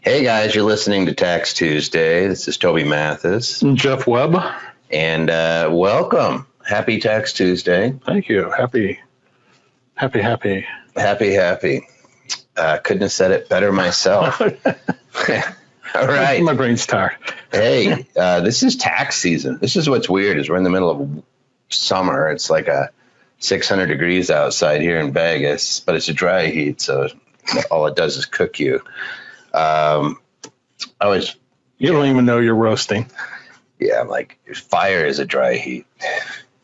Hey guys, you're listening to Tax Tuesday. This is Toby Mathis. And Jeff Webb. And welcome. Happy Tax Tuesday. Thank you. Happy. Couldn't have said it better myself. All right. My brain's tired. Hey, this is tax season. This is what's weird is we're in the middle of summer. It's like 600 degrees outside here in Vegas, but it's a dry heat, so all it does is cook you. You don't even know you're roasting. Yeah, I'm like, fire is a dry heat.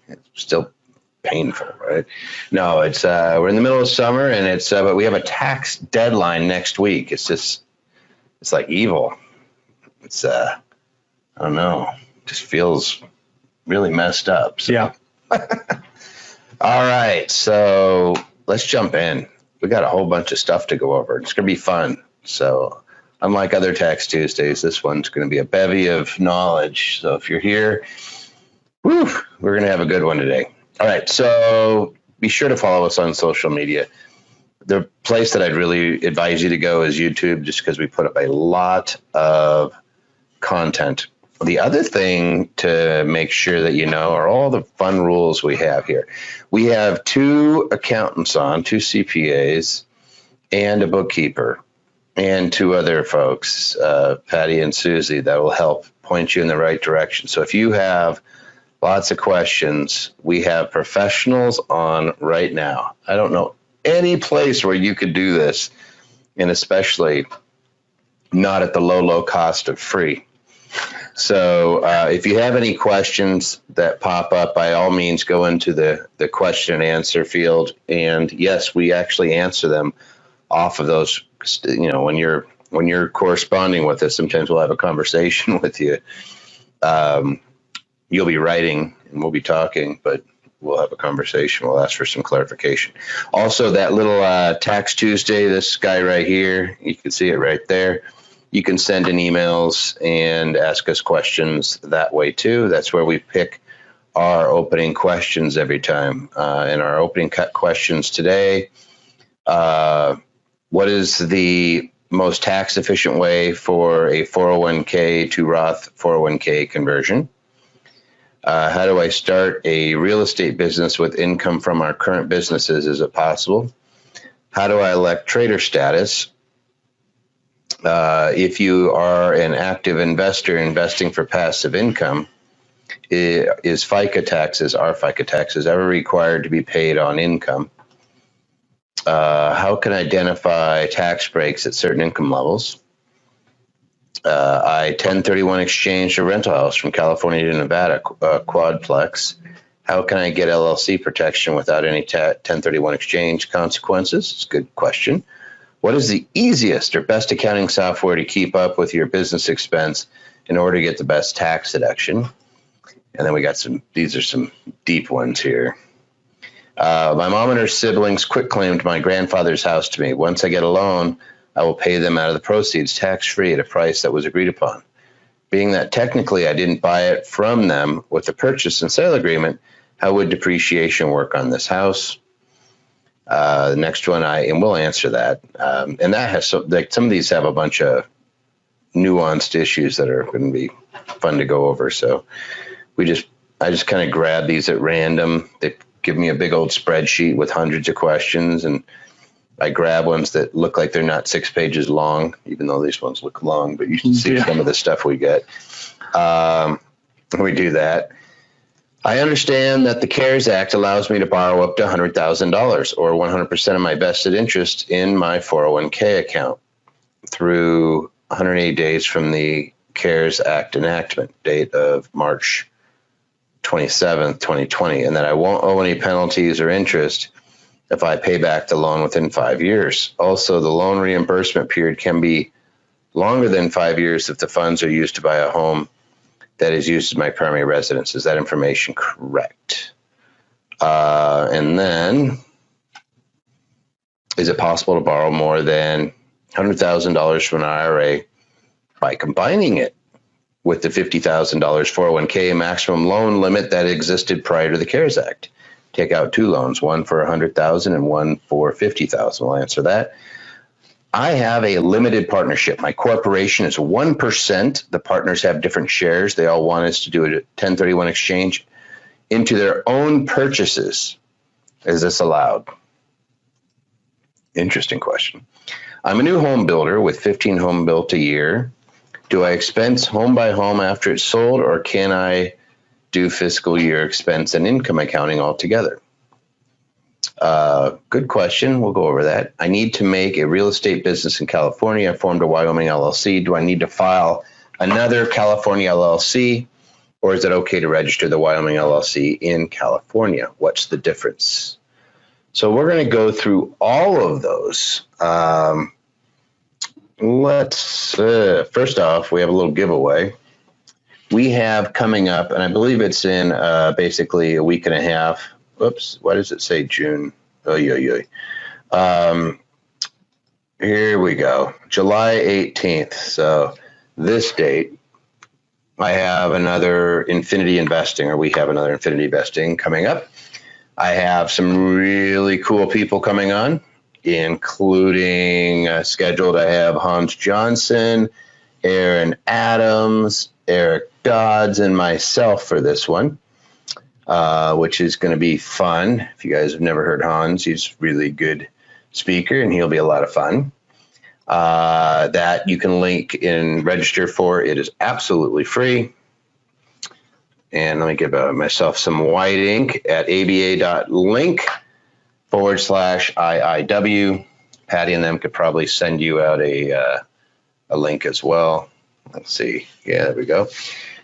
It's still painful, right? No, it's we're in the middle of summer, and it's but we have a tax deadline next week. It's like evil. It's I don't know, it just feels really messed up. So. Yeah. All right, so let's jump in. We got a whole bunch of stuff to go over. It's gonna be fun. So unlike other Tax Tuesdays, this one's going to be a bevy of knowledge. So if you're here, we're going to have a good one today. All right, so be sure to follow us on social media. The place that I'd really advise you to go is YouTube, just because we put up a lot of content. The other thing to make sure that you know are all the fun rules we have here. We have 2 accountants on, 2 CPAs, and a bookkeeper. And 2 other folks, Patty and Susie, that will help point you in the right direction. So if you have lots of questions, we have professionals on right now. I don't know any place where you could do this, and especially not at the low cost of free. So if you have any questions that pop up, by all means, go into the question and answer field. And yes, we actually answer them off of those. You know, when you're corresponding with us, sometimes we'll have a conversation with you. You'll be writing and we'll be talking, but we'll have a conversation. We'll ask for some clarification. Also, that little Tax Tuesday, this guy right here, you can see it right there. You can send in emails and ask us questions that way too. That's where we pick our opening questions every time. In our opening questions today, what is the most tax efficient way for a 401k to Roth 401k conversion? How do I start a real estate business with income from our current businesses? Is it possible? How do I elect trader status? If you are an active investor investing for passive income, are FICA taxes ever required to be paid on income? How can I identify tax breaks at certain income levels? I 1031 exchanged a rental house from California to Nevada, quad-plex. How can I get LLC protection without any 1031 exchange consequences? It's a good question. What is the easiest or best accounting software to keep up with your business expense in order to get the best tax deduction? And then we got these are some deep ones here. My mom and her siblings quitclaimed my grandfather's house to me. Once I get a loan, I will pay them out of the proceeds tax-free at a price that was agreed upon. Being that technically I didn't buy it from them with the purchase and sale agreement, how would depreciation work on this house? The next one, and we'll answer that. And that has some of these have a bunch of nuanced issues that are going to be fun to go over. So I just kind of grab these at random. They give me a big old spreadsheet with hundreds of questions, and I grab ones that look like they're not 6 pages long, even though these ones look long, but you can see some of the stuff we get. We do that. I understand that the CARES Act allows me to borrow up to $100,000 or 100% of my vested interest in my 401k account through 180 days from the CARES Act enactment date of March 27th, 2020, and that I won't owe any penalties or interest if I pay back the loan within 5 years. Also, the loan reimbursement period can be longer than 5 years if the funds are used to buy a home that is used as my primary residence. Is that information correct? And then, is it possible to borrow more than $100,000 from an IRA by combining it with the $50,000 401k maximum loan limit that existed prior to the CARES Act? Take out 2 loans, one for $100,000 and one for $50,000. We'll answer that. I have a limited partnership. My corporation is 1%. The partners have different shares. They all want us to do a 1031 exchange into their own purchases. Is this allowed? Interesting question. I'm a new home builder with 15 home built a year. Do I expense home by home after it's sold, or can I do fiscal year expense and income accounting altogether? Good question. We'll go over that. I need to make a real estate business in California. I formed a Wyoming LLC. Do I need to file another California LLC, or is it okay to register the Wyoming LLC in California? What's the difference? So we're going to go through all of those. First off, we have a little giveaway. We have coming up, and I believe it's in basically a week and a half. Oops, why does it say June? Here we go, July 18th. So this date, I have another Infinity Investing, or we have another Infinity Investing coming up. I have some really cool people coming on, including scheduled. I have Hans Johnson, Aaron Adams, Eric Dodds, and myself for this one, which is going to be fun. If you guys have never heard Hans, he's a really good speaker, and he'll be a lot of fun. That you can link and register for. It is absolutely free. And let me give myself some white ink at aba.link/IIW. Patty and them could probably send you out a link as well. Let's see. Yeah, there we go.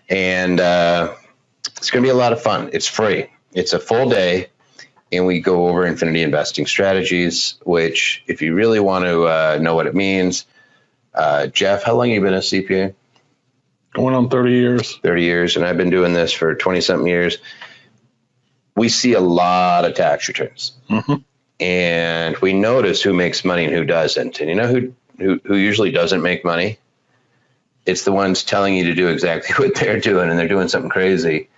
And it's going to be a lot of fun. It's free. It's a full day. And we go over infinity investing strategies, which if you really want to know what it means, Jeff, how long have you been a CPA? Going on 30 years. 30 years, and I've been doing this for 20-something years. We see a lot of tax returns, and we notice who makes money and who doesn't. And you know who usually doesn't make money? It's the ones telling you to do exactly what they're doing, and they're doing something crazy.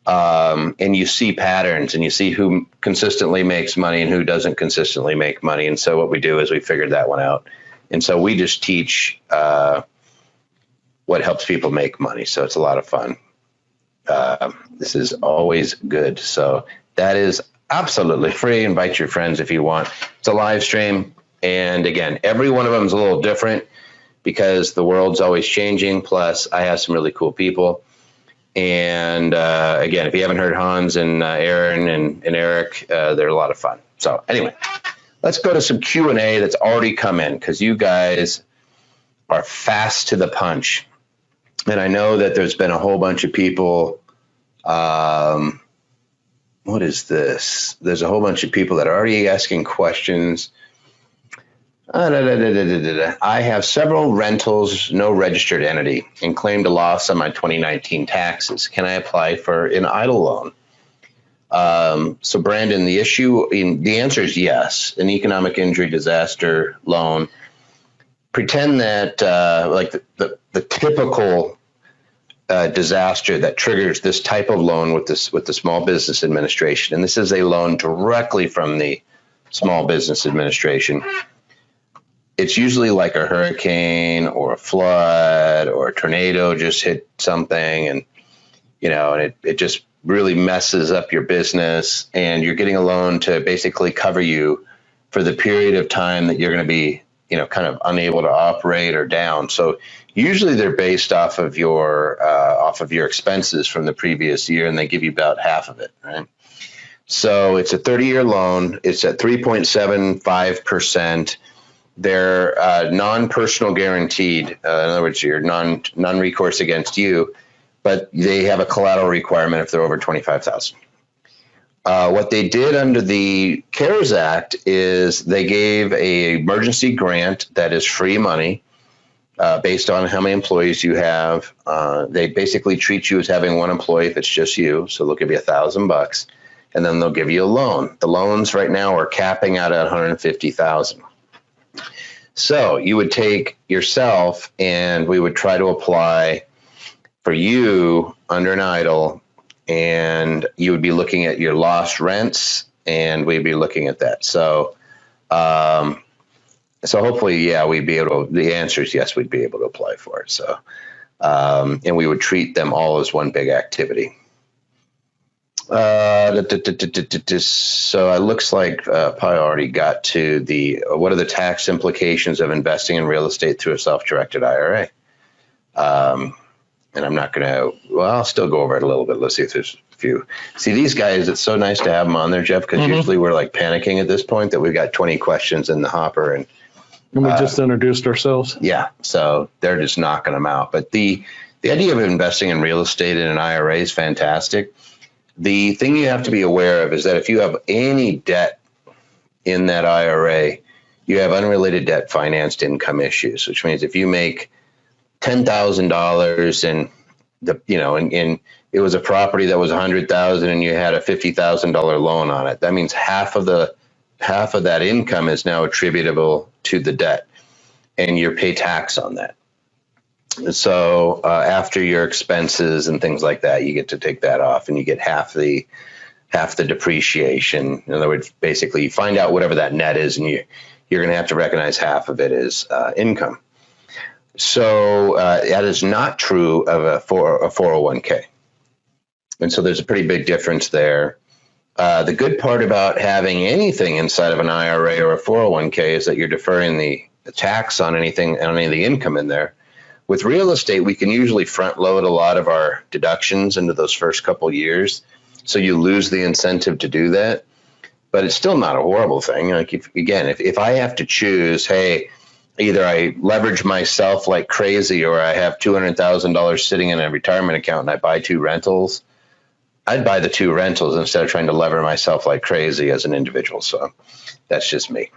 And you see patterns, and you see who consistently makes money and who doesn't consistently make money. And so what we do is we figured that one out. And so we just teach what helps people make money. So it's a lot of fun. This is always good. So that is absolutely free. Invite your friends if you want. It's a live stream. And again, every one of them is a little different because the world's always changing. Plus, I have some really cool people. And again, if you haven't heard Hans and Aaron and Eric, they're a lot of fun. So anyway, let's go to some Q&A that's already come in because you guys are fast to the punch. And I know that there's been a whole bunch of people. What is this? There's a whole bunch of people that are already asking questions. I have several rentals, no registered entity, and claimed a loss on my 2019 taxes. Can I apply for an idle loan? So Brandon, the answer is yes. An economic injury disaster loan. Pretend that like the typical disaster that triggers this type of loan with the Small Business Administration, and this is a loan directly from the Small Business Administration. It's usually like a hurricane or a flood or a tornado just hit something, and it just really messes up your business, and you're getting a loan to basically cover you for the period of time that you're going to be kind of unable to operate or down. So usually they're based off of your expenses from the previous year, and they give you about half of it, right? So it's a 30-year loan. It's at 3.75%. They're non-personal guaranteed. In other words, you're non-recourse against you, but they have a collateral requirement if they're over $25,000. What they did under the CARES Act is they gave an emergency grant that is free money based on how many employees you have. They basically treat you as having one employee if it's just you. So they'll give you $1,000, and then they'll give you a loan. The loans right now are capping out at $150,000. So you would take yourself, and we would try to apply for you under an idle, and you would be looking at your lost rents, and we'd be looking at that. So So hopefully, yeah, we'd be able to, the answer is yes, we'd be able to apply for it. So, and we would treat them all as one big activity. So it looks like Pi already got to the, what are the tax implications of investing in real estate through a self-directed IRA? And I'm not going to, well, I'll still go over it a little bit. Let's see if there's a few. See, these guys, it's so nice to have them on there, Jeff, because usually we're like panicking at this point that we've got 20 questions in the hopper. And we just introduced ourselves. Yeah, so they're just knocking them out. But the idea of investing in real estate in an IRA is fantastic. The thing you have to be aware of is that if you have any debt in that IRA, you have unrelated debt financed income issues, which means if you make $10,000 and and it was a property that was $100,000 and you had a $50,000 loan on it, that means half of that income is now attributable to the debt, and you pay tax on that. So after your expenses and things like that, you get to take that off, and you get half the depreciation. In other words, basically, you find out whatever that net is, and you're going to have to recognize half of it as income. So that is not true of a 401k, and so there's a pretty big difference there. The good part about having anything inside of an IRA or a 401k is that you're deferring the tax on any of the income in there. With real estate, we can usually front load a lot of our deductions into those first couple years, so you lose the incentive to do that. But it's still not a horrible thing. Like if I have to choose, hey, either I leverage myself like crazy or I have $200,000 sitting in a retirement account and I buy 2 rentals, I'd buy the 2 rentals instead of trying to lever myself like crazy as an individual. So that's just me.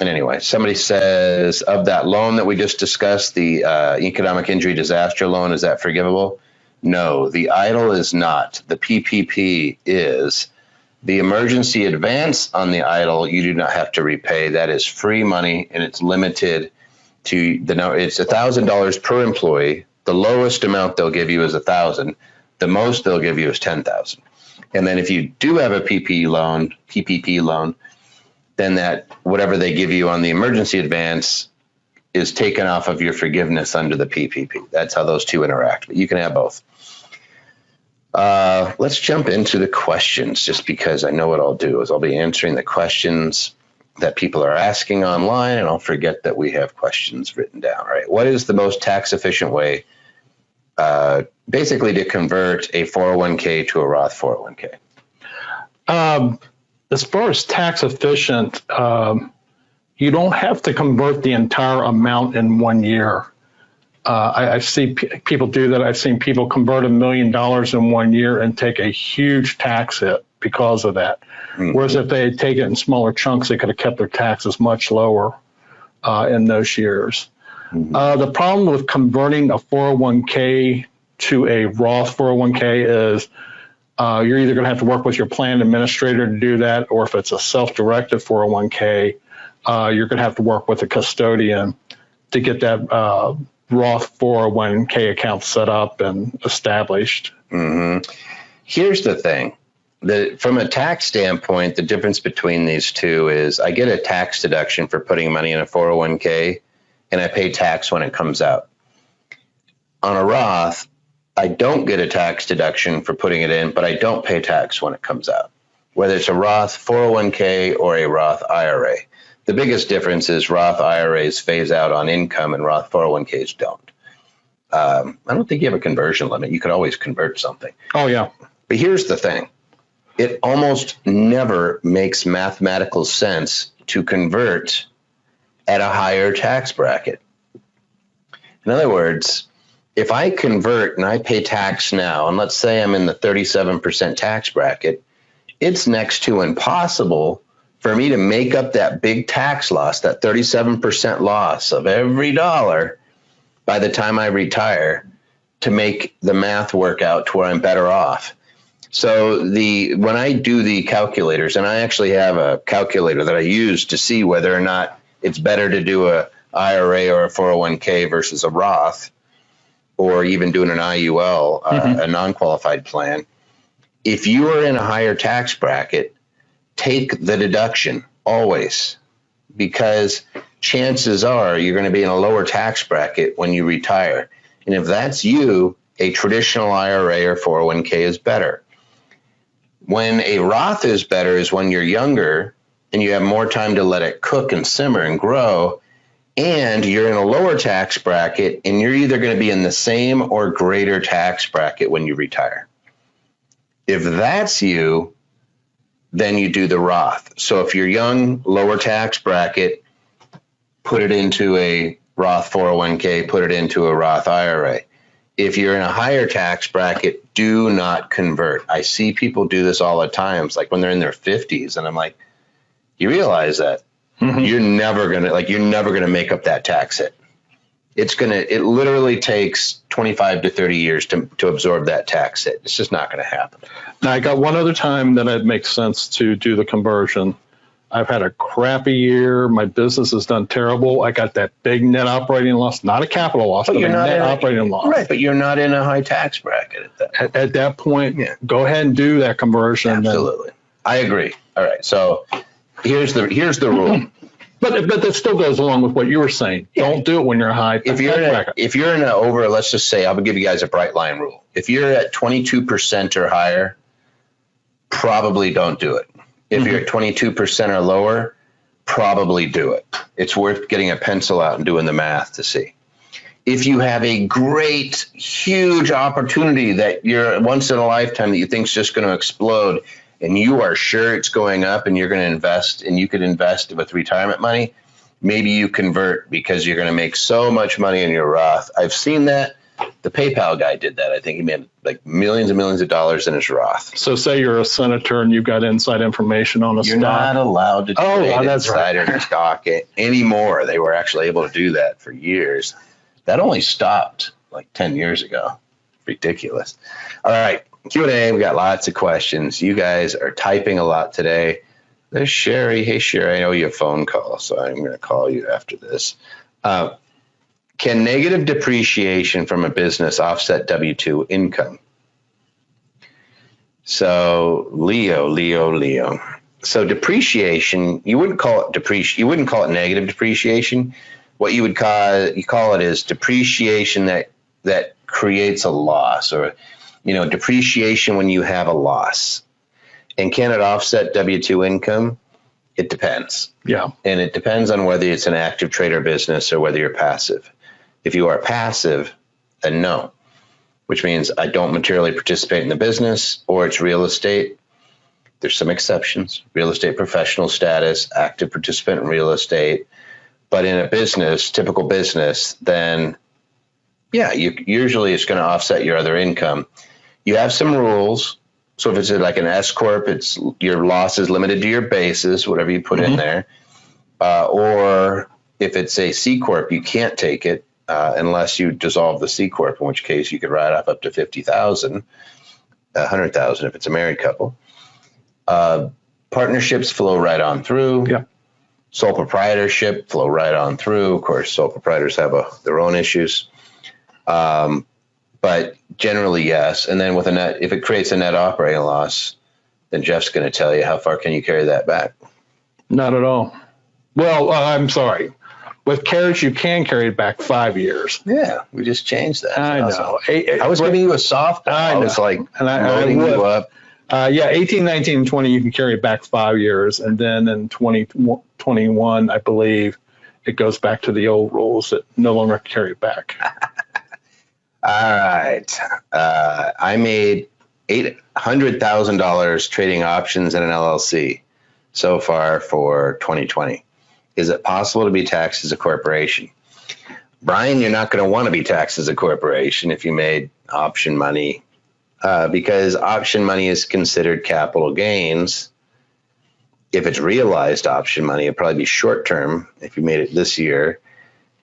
And anyway, somebody says, of that loan that we just discussed, the economic injury disaster loan, is that forgivable? No, the EIDL is not. The PPP is. The emergency advance on the EIDL, you do not have to repay. That is free money, and it's limited to it's $1,000 per employee. The lowest amount they'll give you is $1,000. The most they'll give you is $10,000. And then if you do have a PPP loan, then that whatever they give you on the emergency advance is taken off of your forgiveness under the PPP. That's how those two interact, but you can have both. Let's jump into the questions, just because I know what I'll do is I'll be answering the questions that people are asking online, and I'll forget that we have questions written down. Right? What is the most tax efficient way basically to convert a 401k to a Roth 401k? As far as tax efficient, you don't have to convert the entire amount in 1 year. I see people do that. I've seen people convert $1 million in 1 year and take a huge tax hit because of that. Mm-hmm. Whereas if they had taken it in smaller chunks, they could have kept their taxes much lower in those years. Mm-hmm. The problem with converting a 401k to a Roth 401k is you're either going to have to work with your plan administrator to do that, or if it's a self-directed 401k, you're going to have to work with a custodian to get that Roth 401k account set up and established. Mm-hmm. Here's the thing. From a tax standpoint, the difference between these two is I get a tax deduction for putting money in a 401k, and I pay tax when it comes out. On a Roth, I don't get a tax deduction for putting it in, but I don't pay tax when it comes out, whether it's a Roth 401k or a Roth IRA. The biggest difference is Roth IRAs phase out on income and Roth 401ks don't. I don't think you have a conversion limit. You could always convert something. Oh, yeah. But here's the thing. It almost never makes mathematical sense to convert at a higher tax bracket. In other words, if I convert and I pay tax now, and let's say I'm in the 37% tax bracket, it's next to impossible for me to make up that big tax loss, that 37% loss of every dollar by the time I retire, to make the math work out to where I'm better off. So when I do the calculators, and I actually have a calculator that I use to see whether or not it's better to do a IRA or a 401k versus a Roth, or even doing an IUL, a non-qualified plan. If you are in a higher tax bracket, take the deduction always. because chances are you're going to be in a lower tax bracket when you retire. And if that's you, a traditional IRA or 401k is better. When a Roth is better is when you're younger and you have more time to let it cook and simmer and grow, and you're in a lower tax bracket, and you're either going to be in the same or greater tax bracket when you retire. If that's you, then you do the Roth. So if you're young, lower tax bracket, put it into a Roth 401k, put it into a Roth IRA. If you're in a higher tax bracket, do not convert. I see people do this all the time. It's like when they're in their 50s, and I'm like, you realize that you're never gonna make up that tax hit. It literally takes 25 to 30 years to absorb that tax hit. It's just not going to happen. Now, I got one other time that it makes sense to do the conversion. I've had a crappy year. My business has done terrible. I got that big net operating loss, not a capital loss, but a net operating loss. Right, but you're not in a high tax bracket at that. At that point, go ahead and do that conversion. Absolutely. I agree. All right. So here's the rule. But that still goes along with what you were saying. Yeah. Don't do it when you're high. If you're in an over, let's just say, I'll give you guys a bright line rule. If you're at 22% or higher, probably don't do it. If you're at 22% or lower, probably do it. It's worth getting a pencil out and doing the math to see. If you have a great, huge opportunity that you're once in a lifetime that you think is just going to explode, and you are sure it's going up and you're going to invest, and you could invest with retirement money, maybe you convert because you're going to make so much money in your Roth. I've seen that. The PayPal guy did that. I think he made like millions and millions of dollars in his Roth. So say you're a senator and you've got inside information on a stock. You're not allowed to trade insider stock anymore. They were actually able to do that for years. That only stopped like 10 years ago. Ridiculous. All right. Q&A, we got lots of questions. You guys are typing a lot today. There's Sherry. Hey, Sherry, I know you have a phone call, so I'm going to call you after this. Can negative depreciation from a business offset W-2 income? So Leo. So depreciation, you wouldn't call it you wouldn't call it negative depreciation. What you would call it is depreciation that creates a loss, or depreciation when you have a loss. And can it offset W-2 income? It depends. Yeah. And it depends on whether it's an active trader business or whether you're passive. If you are passive, then no, which means I don't materially participate in the business, or it's real estate. There's some exceptions, real estate professional status, active participant in real estate. But in a business, typical business, then usually it's going to offset your other income. You have some rules. So if it's like an S-Corp, it's your loss is limited to your basis, whatever you put in there. Or if it's a C-Corp, you can't take it unless you dissolve the C-Corp, in which case you could write off up to $50,000, $100,000 if it's a married couple. Partnerships flow right on through. Yeah. Sole proprietorship flow right on through. Of course, sole proprietors have their own issues. But generally, yes. And then if it creates a net operating loss, then Jeff's going to tell you how far can you carry that back. Not at all. Well, I'm sorry. With carriage, you can carry it back 5 years. Yeah, we just changed that. I know. I was giving you a softball. I was like loading you up. 18, 19, and 20, you can carry it back 5 years. And then in 2021, I believe, it goes back to the old rules that no longer carry it back. All right. I made $800,000 trading options in an LLC so far for 2020. Is it possible to be taxed as a corporation? Brian, you're not going to want to be taxed as a corporation if you made option money, because option money is considered capital gains. If it's realized option money, it'd probably be short term if you made it this year,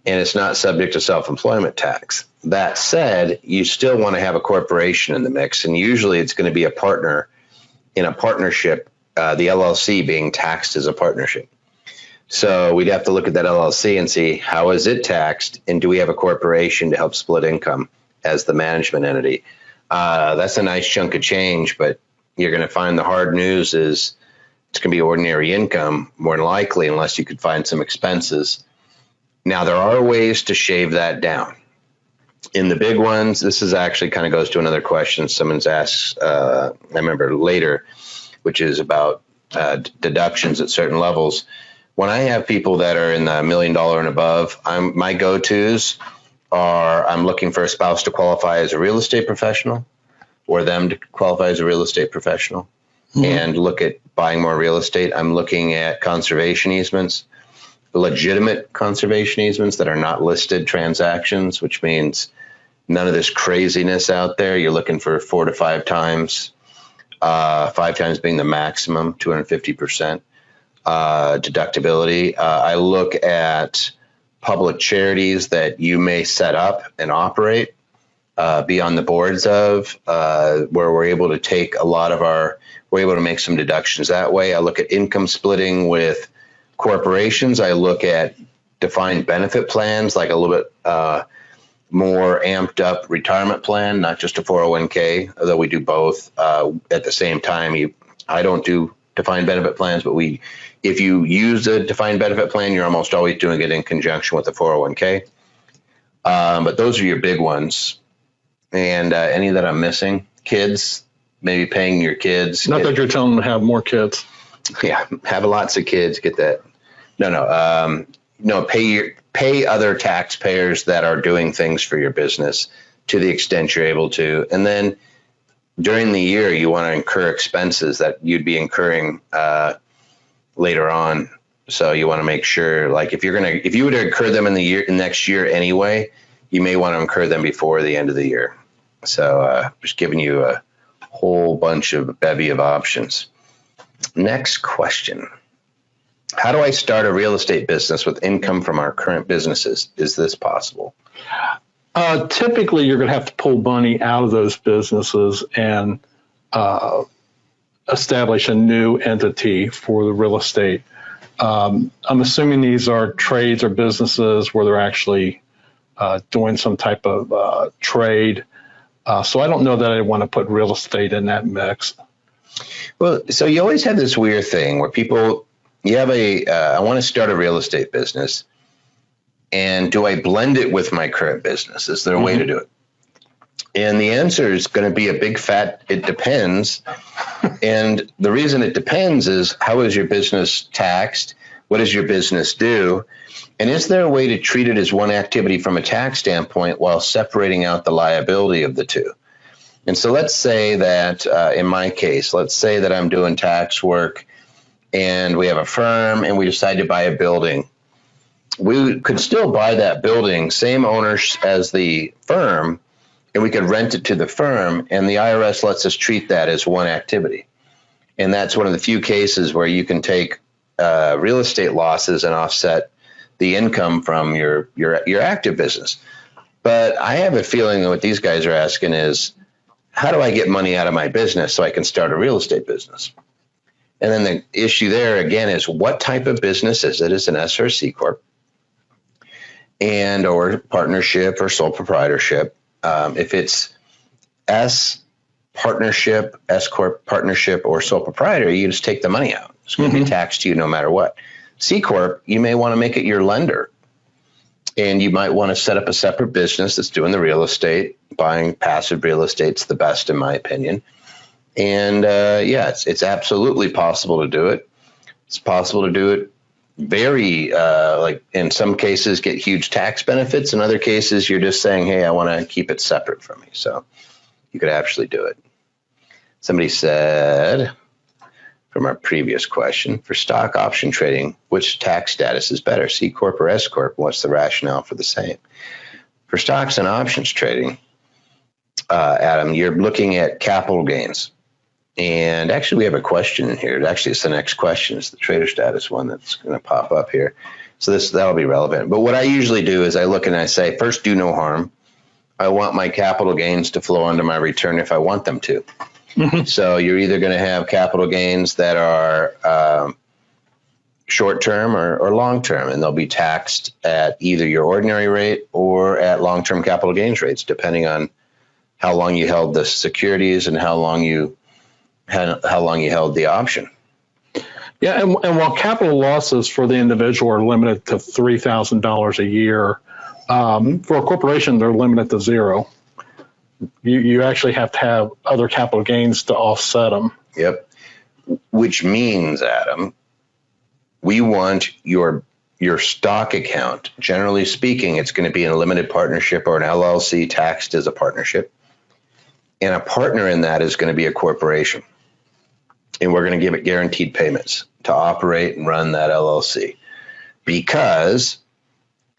and it's not subject to self-employment tax. That said, you still want to have a corporation in the mix, and usually it's going to be a partner in a partnership, the LLC being taxed as a partnership. So we'd have to look at that LLC and see how is it taxed, and do we have a corporation to help split income as the management entity? That's a nice chunk of change, but you're going to find the hard news is It's going to be ordinary income, more than likely, unless you could find some expenses. Now, there are ways to shave that down. In the big ones, this is actually kind of goes to another question someone's asked, I remember later, which is about deductions at certain levels. When I have people that are in the $1 million and above, my go-tos are I'm looking for a spouse to qualify as a real estate professional or them to qualify as a real estate professional and look at buying more real estate. I'm looking at conservation easements, legitimate conservation easements that are not listed transactions, which means none of this craziness out there. You're looking for 4 to 5 times, 5 times being the maximum, 250% deductibility. I look at public charities that you may set up and operate, be on the boards of, where we're able to take we're able to make some deductions that way. I look at income splitting with corporations. I look at defined benefit plans, like a little bit more amped up retirement plan, not just a 401k, although we do both at the same time. I don't do defined benefit plans, but if you use a defined benefit plan, you're almost always doing it in conjunction with a 401k. But those are your big ones. And any that I'm missing, kids, maybe paying your kids. Not that you're telling them to have more kids. Yeah, have lots of kids. Get that. No. Pay other taxpayers that are doing things for your business to the extent you're able to. And then during the year, you want to incur expenses that you'd be incurring later on. So you want to make sure, like if you were to incur them in the next year anyway, you may want to incur them before the end of the year. So just giving you a whole bunch of bevy of options. Next question. How do I start a real estate business with income from our current businesses? Is this possible? Typically, you're going to have to pull money out of those businesses and establish a new entity for the real estate. I'm assuming these are trades or businesses where they're actually doing some type of trade. So I don't know that I want to put real estate in that mix. Well, so you always have this weird thing where I want to start a real estate business. And do I blend it with my current business? Is there a way to do it? And the answer is going to be a big fat, it depends. And the reason it depends is how is your business taxed? What does your business do? And is there a way to treat it as one activity from a tax standpoint while separating out the liability of the two? And so let's say that in my case, let's say that I'm doing tax work and we have a firm and we decide to buy a building. We could still buy that building, same owners as the firm, and we could rent it to the firm, and the IRS lets us treat that as one activity. And that's one of the few cases where you can take real estate losses and offset the income from your active business. But I have a feeling that what these guys are asking is, how do I get money out of my business so I can start a real estate business? And then the issue there, again, is what type of business is it? Is it an S or a C-Corp? And or partnership or sole proprietorship. If it's S partnership, S corp partnership, or sole proprietor, you just take the money out. It's going to be taxed to you no matter what. C corp, you may want to make it your lender, and you might want to set up a separate business that's doing the real estate. Buying passive real estate's the best, in my opinion. And it's absolutely possible to do it. It's possible to do it. Very, like in some cases, get huge tax benefits. In other cases, you're just saying, hey, I want to keep it separate from me. So you could actually do it. Somebody said, from our previous question, for stock option trading, which tax status is better, C Corp or S Corp? What's the rationale for the same? For stocks and options trading, Adam, you're looking at capital gains. And actually, we have a question in here. Actually, it's the next question. It's the trader status one that's going to pop up here. So that'll be relevant. But what I usually do is I look and I say, first, do no harm. I want my capital gains to flow onto my return if I want them to. So you're either going to have capital gains that are short-term or long-term, and they'll be taxed at either your ordinary rate or at long-term capital gains rates, depending on how long you held the securities and how long you held the option. Yeah, and while capital losses for the individual are limited to $3,000 a year, for a corporation, they're limited to zero. You actually have to have other capital gains to offset them. Yep. Which means, Adam, we want your stock account. Generally speaking, it's going to be in a limited partnership or an LLC taxed as a partnership. And a partner in that is going to be a corporation. And we're going to give it guaranteed payments to operate and run that LLC, because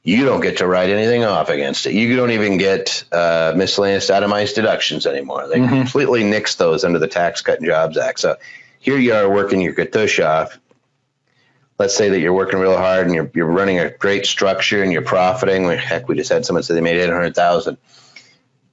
you don't get to write anything off against it. You don't even get miscellaneous itemized deductions anymore. They completely nixed those under the Tax Cut and Jobs Act. So here you are working your tush off. Let's say that you're working real hard and you're running a great structure and you're profiting. Heck, we just had someone say they made $800,000,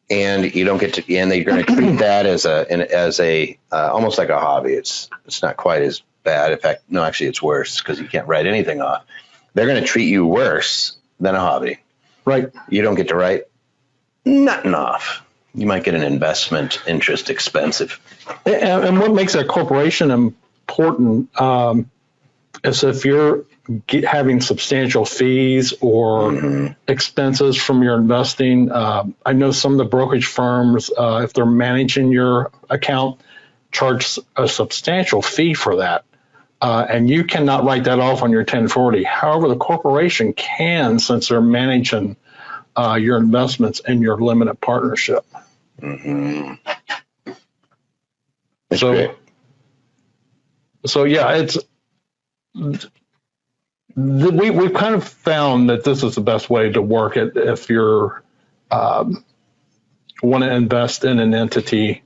and you don't get to, and they're going to treat that as a almost like a hobby. It's not quite as bad. In fact, no, actually, it's worse, because you can't write anything off. They're going to treat you worse than a hobby. Right. You don't get to write nothing off. You might get an investment interest expensive. And what makes a corporation important is if you're having substantial fees or expenses from your investing. I know some of the brokerage firms, if they're managing your account, charge a substantial fee for that. And you cannot write that off on your 1040. However, the corporation can, since they're managing your investments in your limited partnership. So yeah, it's we've kind of found that this is the best way to work it if you're want to invest in an entity.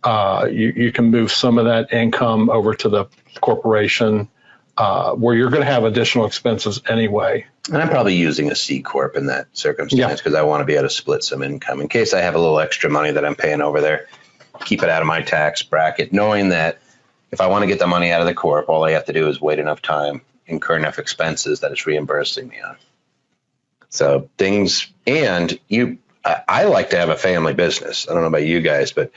You can move some of that income over to the corporation, where you're going to have additional expenses anyway. And I'm probably using a C-Corp in that circumstance, because I want to be able to split some income in case I have a little extra money that I'm paying over there. Keep it out of my tax bracket, knowing that if I want to get the money out of the corp, all I have to do is wait enough time, incur enough expenses that it's reimbursing me on. So things, and I like to have a family business. I don't know about you guys, but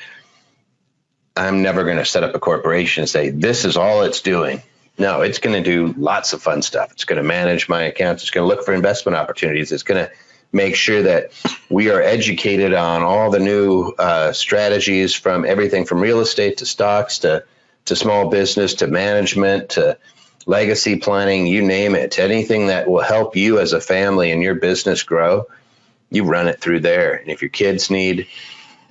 I'm never going to set up a corporation and say, this is all it's doing. No, it's going to do lots of fun stuff. It's going to manage my accounts. It's going to look for investment opportunities. It's going to make sure that we are educated on all the new strategies, from everything from real estate to stocks to small business to management to legacy planning, you name it. Anything that will help you as a family and your business grow, you run it through there. And if your kids need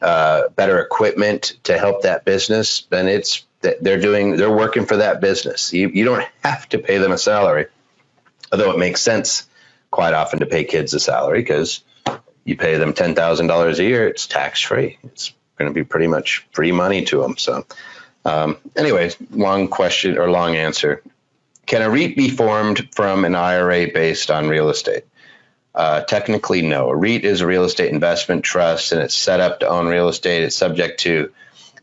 better equipment to help that business, then they're working for that business. You don't have to pay them a salary, although it makes sense quite often to pay kids a salary, because you pay them $10,000 a year, it's tax free. It's going to be pretty much free money to them. So anyways, long question or long answer. Can a REIT be formed from an IRA based on real estate? Technically, no. A REIT is a real estate investment trust, and it's set up to own real estate. It's subject to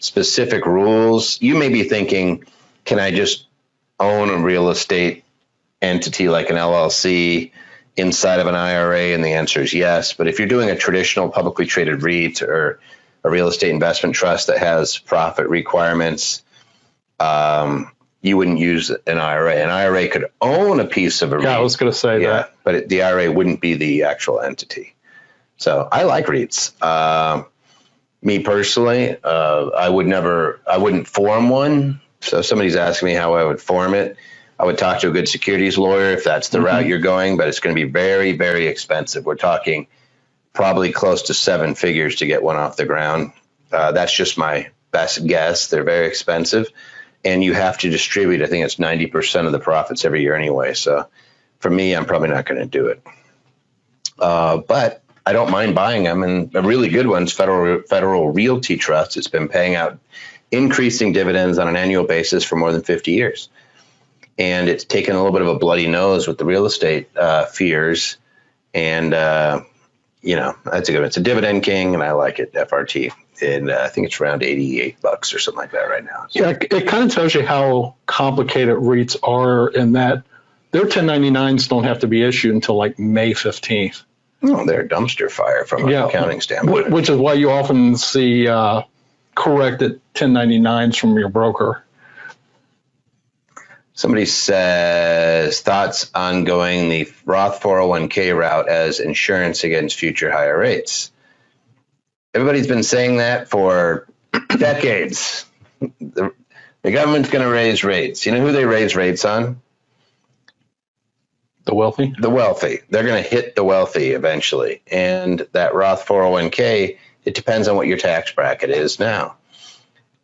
specific rules. You may be thinking, can I just own a real estate entity like an LLC inside of an IRA? And the answer is yes. But if you're doing a traditional publicly traded REIT or a real estate investment trust that has profit requirements, you wouldn't use an IRA. An IRA could own a piece of a REIT. Yeah, I was going to say that. But the IRA wouldn't be the actual entity. So I like REITs. Me personally, I wouldn't form one. So if somebody's asking me how I would form it, I would talk to a good securities lawyer if that's the route you're going, but it's going to be very, very expensive. We're talking probably close to 7 figures to get one off the ground. That's just my best guess. They're very expensive, and you have to distribute, I think it's 90% of the profits every year anyway. So for me, I'm probably not going to do it. But I don't mind buying them, and a really good one's Federal Realty Trust. It's been paying out increasing dividends on an annual basis for more than 50 years. And it's taken a little bit of a bloody nose with the real estate fears. And, that's a good one. It's a dividend king, and I like it, FRT. And I think it's around $88 or something like that right now. So. Yeah, it kind of tells you how complicated REITs are, in that their 1099s don't have to be issued until like May 15th. Oh, they're a dumpster fire from an accounting standpoint. Which is why you often see corrected 1099s from your broker. Somebody says, thoughts on going the Roth 401k route as insurance against future higher rates. Everybody's been saying that for decades. The government's going to raise rates. You know who they raise rates on? The wealthy? The wealthy. They're going to hit the wealthy eventually. And that Roth 401k, it depends on what your tax bracket is now.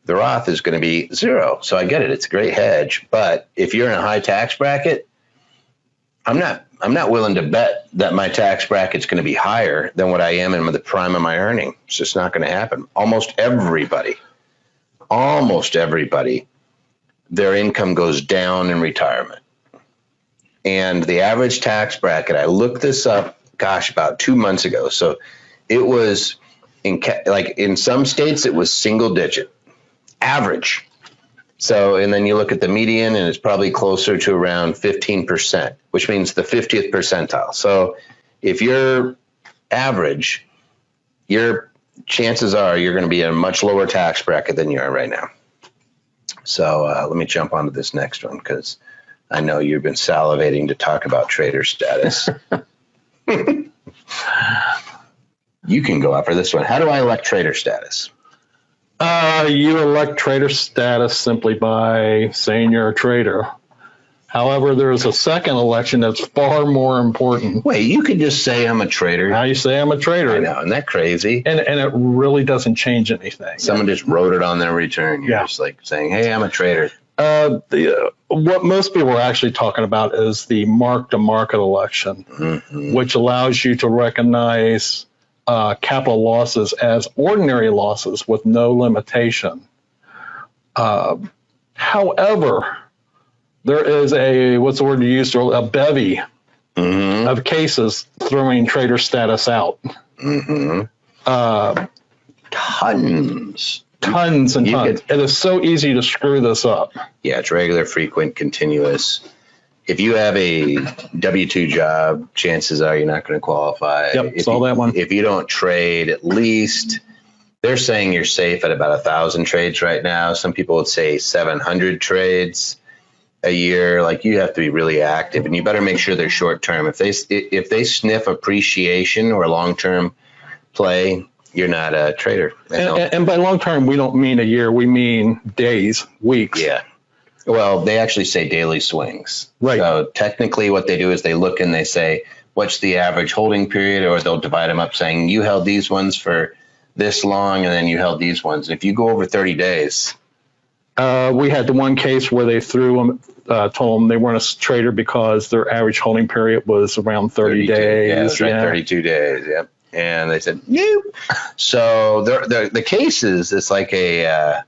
The Roth is going to be 0. So I get it. It's a great hedge. But if you're in a high tax bracket, I'm not willing to bet that my tax bracket's going to be higher than what I am in the prime of my earning. It's just not going to happen. Almost everybody, their income goes down in retirement. And the average tax bracket, I looked this up, about 2 months ago. So it was in some states, it was single digit. Average. So, and then you look at the median and it's probably closer to around 15%, which means the 50th percentile. So if you're average, your chances are you're going to be in a much lower tax bracket than you are right now. So let me jump onto this next one because I know you've been salivating to talk about trader status. You can go after this one. How do I elect trader status? You elect trader status simply by saying you're a trader. However, there's a second election that's far more important. Wait, you could just say I'm a trader. How you say I'm a trader. I know, isn't that crazy? And it really doesn't change anything. Someone just wrote it on their return. You're just like saying, hey, I'm a trader. What most people are actually talking about is the mark-to-market election, which allows you to recognize capital losses as ordinary losses with no limitation. However, there is what's the word you used, a bevy of cases throwing trader status out. Tons and tons. It is so easy to screw this up. Yeah, it's regular, frequent, continuous. If you have a W-2 job, chances are you're not going to qualify. Yep, saw that one. If you don't trade, at least they're saying you're safe at about 1,000 trades right now. Some people would say 700 trades a year. Like, you have to be really active, and you better make sure they're short term. If they sniff appreciation or long-term play, you're not a trader. And by long term, we don't mean a year. We mean days, weeks. Yeah. Well, they actually say daily swings. Right. So technically what they do is they look and they say, what's the average holding period? Or they'll divide them up saying, you held these ones for this long and then you held these ones. And if you go over 30 days. We had the one case where they told them they weren't a trader because their average holding period was around 30 days. Yeah, that's right, 32 days. Yep. And they said, nope. So the cases, it's like a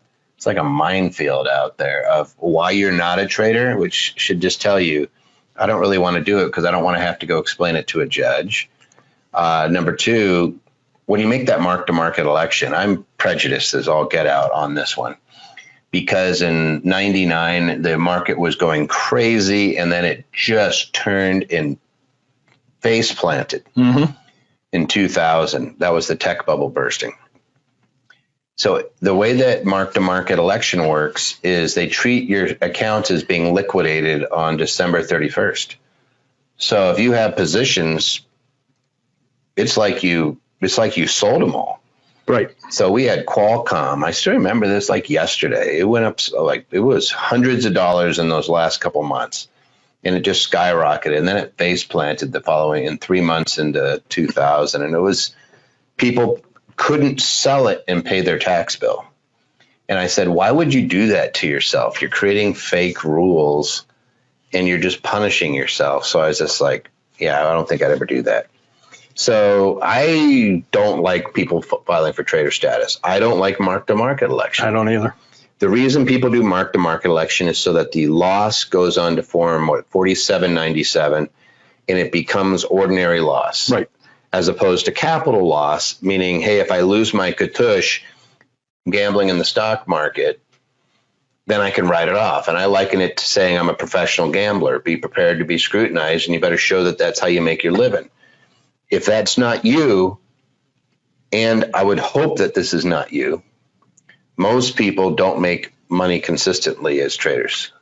minefield out there of why you're not a trader, which should just tell you, I don't really want to do it because I don't want to have to go explain it to a judge. Number two, when you make that mark-to-market election, I'm prejudiced as all get out on this one because in 99, the market was going crazy and then it just turned and face planted. In 2000. That was the tech bubble bursting. So the way that mark-to-market election works is they treat your accounts as being liquidated on December 31st. So if you have positions, it's like you sold them all. Right. So we had Qualcomm. I still remember this like yesterday. It went up it was hundreds of dollars in those last couple months. And it just skyrocketed. And then it face planted the following in 3 months into 2000. And it was people couldn't sell it and pay their tax bill. And I said, why would you do that to yourself? You're creating fake rules and you're just punishing yourself. So I was just like, yeah, I don't think I'd ever do that. So I don't like people filing for trader status. I don't like mark-to-market election. I don't either. The reason people do mark-to-market election is so that the loss goes on to form 4797 and it becomes ordinary loss. Right. As opposed to capital loss, meaning, hey, if I lose my katush gambling in the stock market, then I can write it off. And I liken it to saying I'm a professional gambler. Be prepared to be scrutinized, and you better show that that's how you make your living. If that's not you, and I would hope that this is not you, most people don't make money consistently as traders.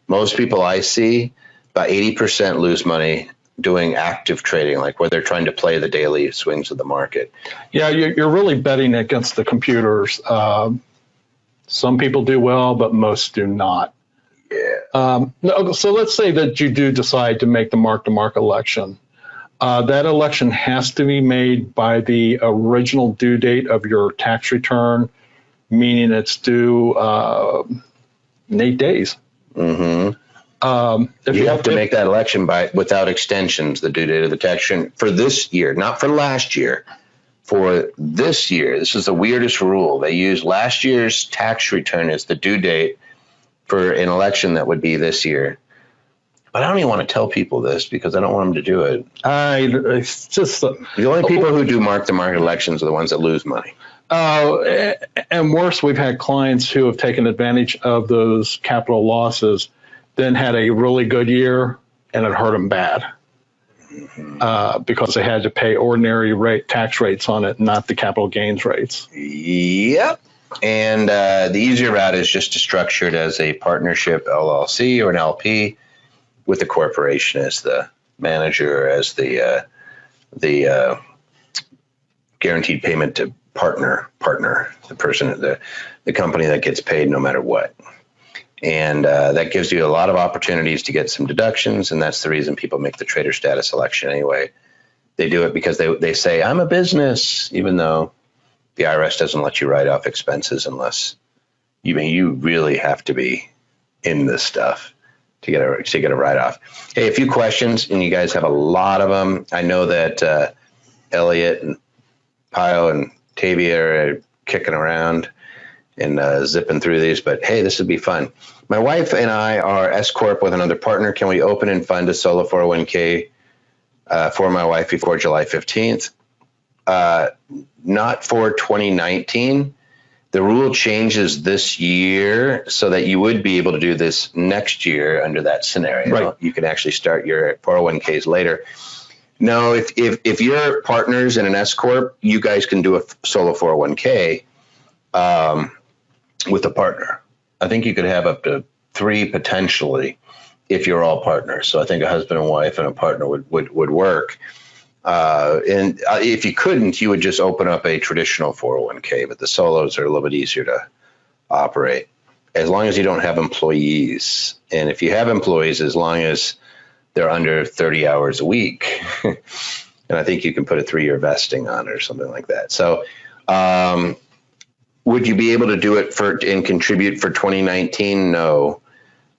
Most people I see, about 80% lose money doing active trading, like where they're trying to play the daily swings of the market. Yeah, you're really betting against the computers. Some people do well, but most do not. Yeah. So let's say that you do decide to make the mark-to-market election. That election has to be made by the original due date of your tax return, meaning it's due in 8 days. Mm-hmm. If you have to make that election without extensions, the due date of the tax return for this year, not for last year. For this year, this is the weirdest rule. They use last year's tax return as the due date for an election that would be this year. But I don't even want to tell people this because I don't want them to do it. It's just the only people who do mark-to-market elections are the ones that lose money. And worse, we've had clients who have taken advantage of those capital losses, then had a really good year, and it hurt them bad because they had to pay ordinary tax rates on it, not the capital gains rates. Yep. And the easier route is just to structure it as a partnership LLC or an LP with the corporation as the manager, as the guaranteed payment to partner, the person, the company that gets paid no matter what. And that gives you a lot of opportunities to get some deductions, and that's the reason people make the trader status election anyway. They do it because they say, I'm a business, even though the IRS doesn't let you write off expenses unless you really have to be in this stuff to get a write-off. Hey, a few questions, and you guys have a lot of them. I know that Elliot and Pio and Tavia are kicking around and zipping through these, but hey, this would be fun. My wife and I are S-Corp with another partner. Can we open and fund a solo 401k for my wife before July 15th? Not for 2019. The rule changes this year so that you would be able to do this next year under that scenario. Right. You can actually start your 401ks later. No, if you're partners in an S-Corp, you guys can do a solo 401k with a partner. I think you could have up to 3 potentially if you're all partners. So I think a husband and wife and a partner would work. And if you couldn't, you would just open up a traditional 401k, but the solos are a little bit easier to operate as long as you don't have employees. And if you have employees, as long as they're under 30 hours a week, and I think you can put a 3-year vesting on it or something like that. So, would you be able to do it and contribute for 2019? No.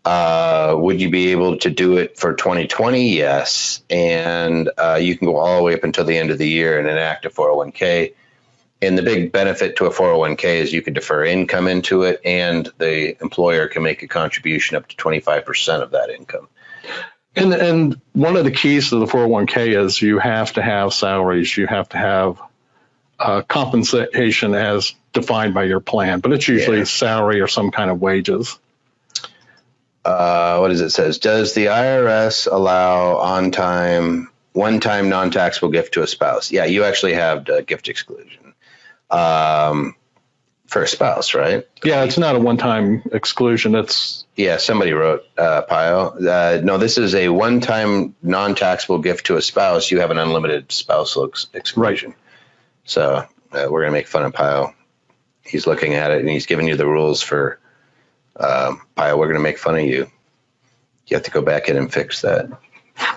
Would you be able to do it for 2020? Yes. And you can go all the way up until the end of the year and enact a 401k. And the big benefit to a 401k is you can defer income into it, and the employer can make a contribution up to 25% of that income. And one of the keys to the 401k is you have to have salaries. You have to have compensation as defined by your plan, but it's usually salary or some kind of wages. What does it says? Does the IRS allow one-time non-taxable gift to a spouse? Yeah, you actually have the gift exclusion for a spouse, right? Yeah, it's not a one-time exclusion. Somebody wrote, Pio. No, this is a one-time non-taxable gift to a spouse. You have an unlimited spousal exclusion. Right. So we're going to make fun of Pio. He's looking at it, and he's giving you the rules for Pio. We're going to make fun of you. You have to go back in and fix that.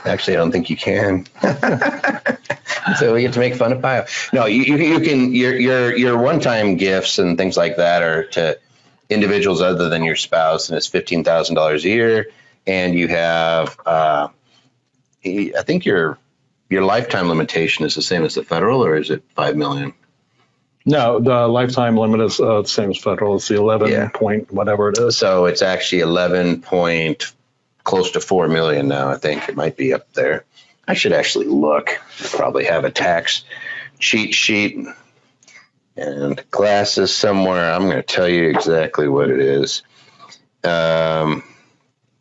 Actually, I don't think you can. So we get to make fun of Pio. No, you can. Your one-time gifts and things like that are to individuals other than your spouse, and it's $15,000 a year. And you have, I think your lifetime limitation is the same as the federal, or is it $5 million? No, the lifetime limit is the same as federal. It's the 11 point whatever it is. So it's actually 11 point close to 4 million now. I think it might be up there. I should actually look. I probably have a tax cheat sheet and glasses somewhere. I'm going to tell you exactly what it is.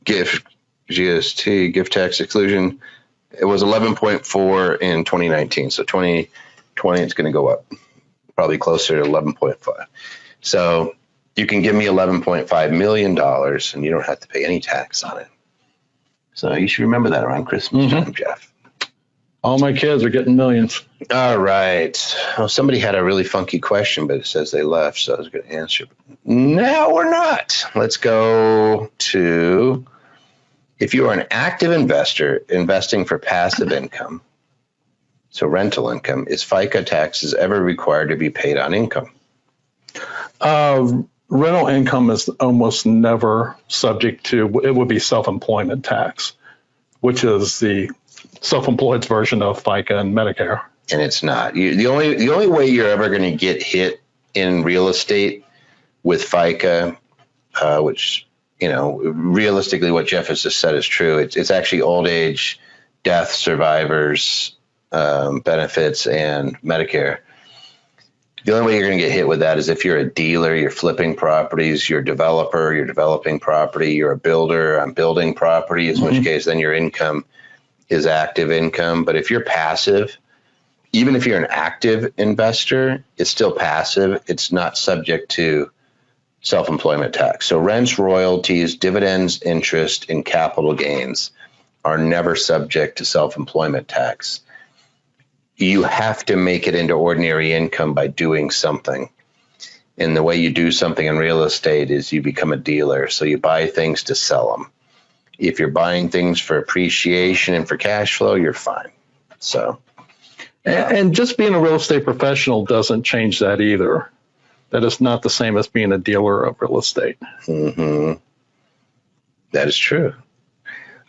Gift GST gift tax exclusion. It was 11.4 in 2019. So 2020 it's going to go up. Probably closer to 11.5. So you can give me $11.5 million and you don't have to pay any tax on it. So you should remember that around Christmas time, Jeff. All my kids are getting millions. All right. Well, somebody had a really funky question, but it says they left, so I was going to answer. No, we're not. Let's go to, if you are an active investor investing for passive income, so rental income, is FICA taxes ever required to be paid on income? Rental income is almost never subject to, it would be self-employment tax, which is the self-employed's version of FICA and Medicare. And it's not. The only way you're ever going to get hit in real estate with FICA, which, realistically what Jeff has just said is true. It's actually old age, death, survivors, benefits, and Medicare. The only way you're going to get hit with that is if you're a dealer, you're flipping properties, you're a developer, you're developing property, you're a builder, I'm building property, in which case then your income is active income. But if you're passive, even if you're an active investor, it's still passive. It's not subject to self-employment tax. So rents, royalties, dividends, interest, and capital gains are never subject to self-employment tax. You have to make it into ordinary income by doing something. And the way you do something in real estate is you become a dealer. So you buy things to sell them. If you're buying things for appreciation and for cash flow, you're fine. So, and just being a real estate professional doesn't change that either. That is not the same as being a dealer of real estate. Mm-hmm. That is true.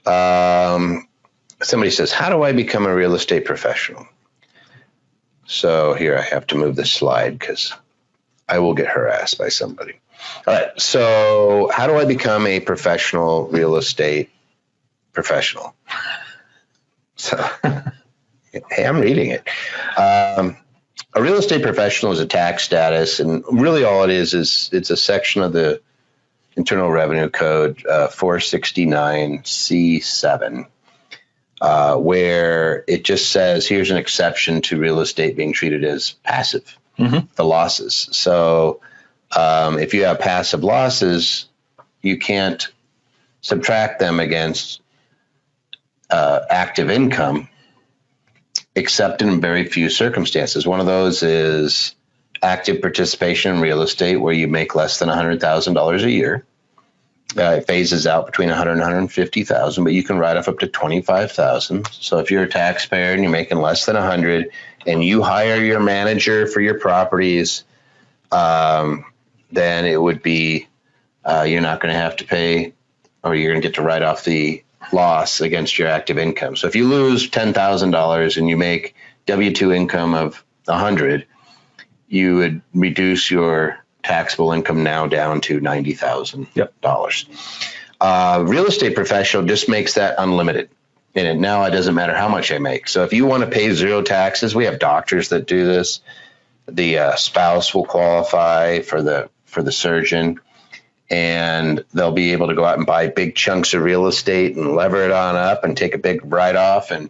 Somebody says, how do I become a real estate professional? So here I have to move the slide because I will get harassed by somebody. All right. So how do I become a professional real estate professional? So, hey, I'm reading it. A real estate professional is a tax status, and really all it is it's a section of the Internal Revenue Code 469C7. Where it just says, here's an exception to real estate being treated as passive, the losses. So if you have passive losses, you can't subtract them against active income, except in very few circumstances. One of those is active participation in real estate, where you make less than $100,000 a year. It phases out between 100 and 150,000, but you can write off up to 25,000. So if you're a taxpayer and you're making less than 100, and you hire your manager for your properties, then it would be you're not going to have to pay, or you're going to get to write off the loss against your active income. So if you lose $10,000 and you make W-2 income of 100, you would reduce your taxable income now down to $90,000. Yep. Real estate professional just makes that unlimited. And now it doesn't matter how much I make. So if you want to pay zero taxes, we have doctors that do this. The spouse will qualify for the surgeon, and they'll be able to go out and buy big chunks of real estate and lever it on up and take a big write-off and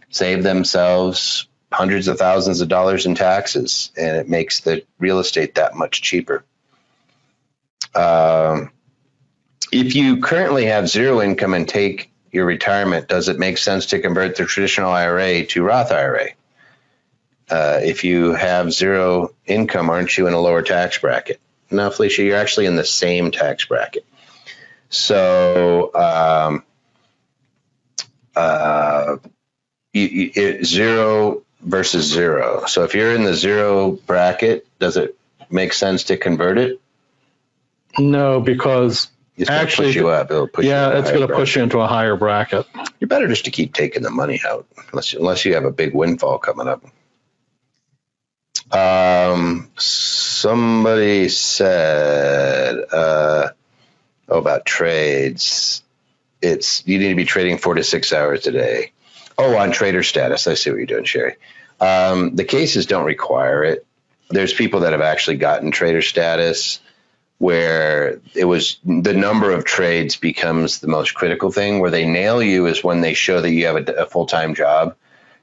save themselves hundreds of thousands of dollars in taxes, and it makes the real estate that much cheaper. If you currently have zero income and take your retirement, does it make sense to convert the traditional IRA to Roth IRA? If you have zero income, aren't you in a lower tax bracket? No, Felicia, you're actually in the same tax bracket. So zero versus zero. So if you're in the zero bracket, does it make sense to convert it? No, because it's actually push you up. It'll push it's going to push you into a higher bracket. You're better just to keep taking the money out, unless you have a big windfall coming up. Somebody said about trades. You need to be trading 4 to 6 hours a day. Oh, on trader status. I see what you're doing, Sherry. The cases don't require it. There's people that have actually gotten trader status where it was the number of trades becomes the most critical thing. Where they nail you is when they show that you have a full-time job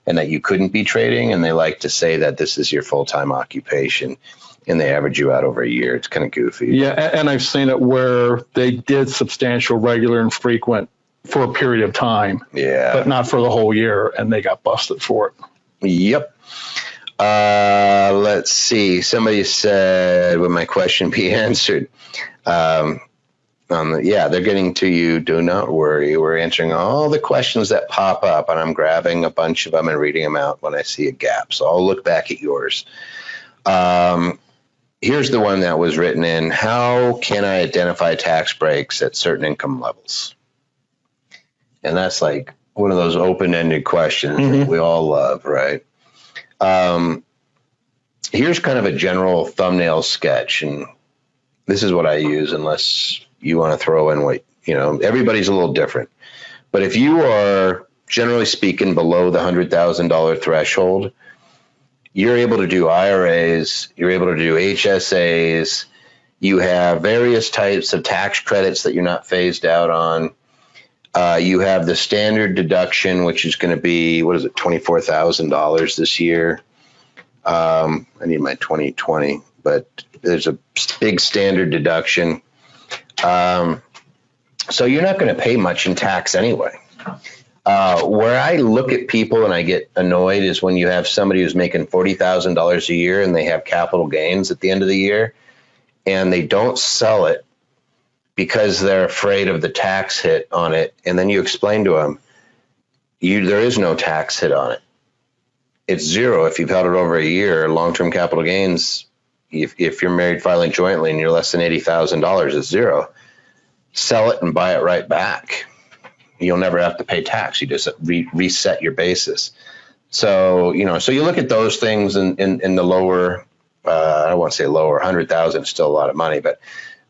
and that you couldn't be trading, and they like to say that this is your full-time occupation. and they average you out over a year. It's kind of goofy. Yeah, and I've seen it where they did substantial, regular, and frequent for a period of time. Yeah. But not for the whole year, and they got busted for it. Yep. Let's see. Somebody said, would my question be answered? Yeah, they're getting to you. Do not worry. We're answering all the questions that pop up, and I'm grabbing a bunch of them and reading them out when I see a gap. So I'll look back at yours. Here's the one that was written in. How can I identify tax breaks at certain income levels? And that's like one of those open-ended questions that we all love, right? Here's kind of a general thumbnail sketch, and this is what I use unless you want to throw in what, everybody's a little different. But if you are, generally speaking, below the $100,000 threshold, you're able to do IRAs, you're able to do HSAs, you have various types of tax credits that you're not phased out on. You have the standard deduction, which is going to be, $24,000 this year. I need my 2020, but there's a big standard deduction. So you're not going to pay much in tax anyway. Where I look at people and I get annoyed is when you have somebody who's making $40,000 a year and they have capital gains at the end of the year and they don't sell it because they're afraid of the tax hit on it. And then you explain to them, there is no tax hit on it. It's zero if you've held it over a year. Long-term capital gains, if you're married filing jointly and you're less than $80,000, it's zero. Sell it and buy it right back. You'll never have to pay tax. You just reset your basis. So, so you look at those things in the lower, I won't say lower, 100,000 is still a lot of money, but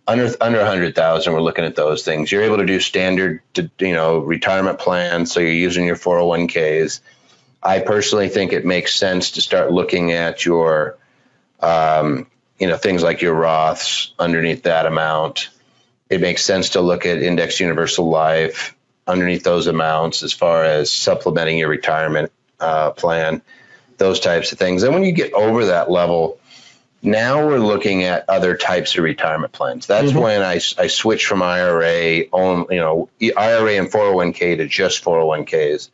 under 100,000, we're looking at those things. You're able to do standard, retirement plans. So you're using your 401ks. I personally think it makes sense to start looking at your, things like your Roths underneath that amount. It makes sense to look at indexed universal life underneath those amounts as far as supplementing your retirement plan, those types of things. And when you get over that level, now we're looking at other types of retirement plans. That's when I switch from IRA and 401k to just 401ks.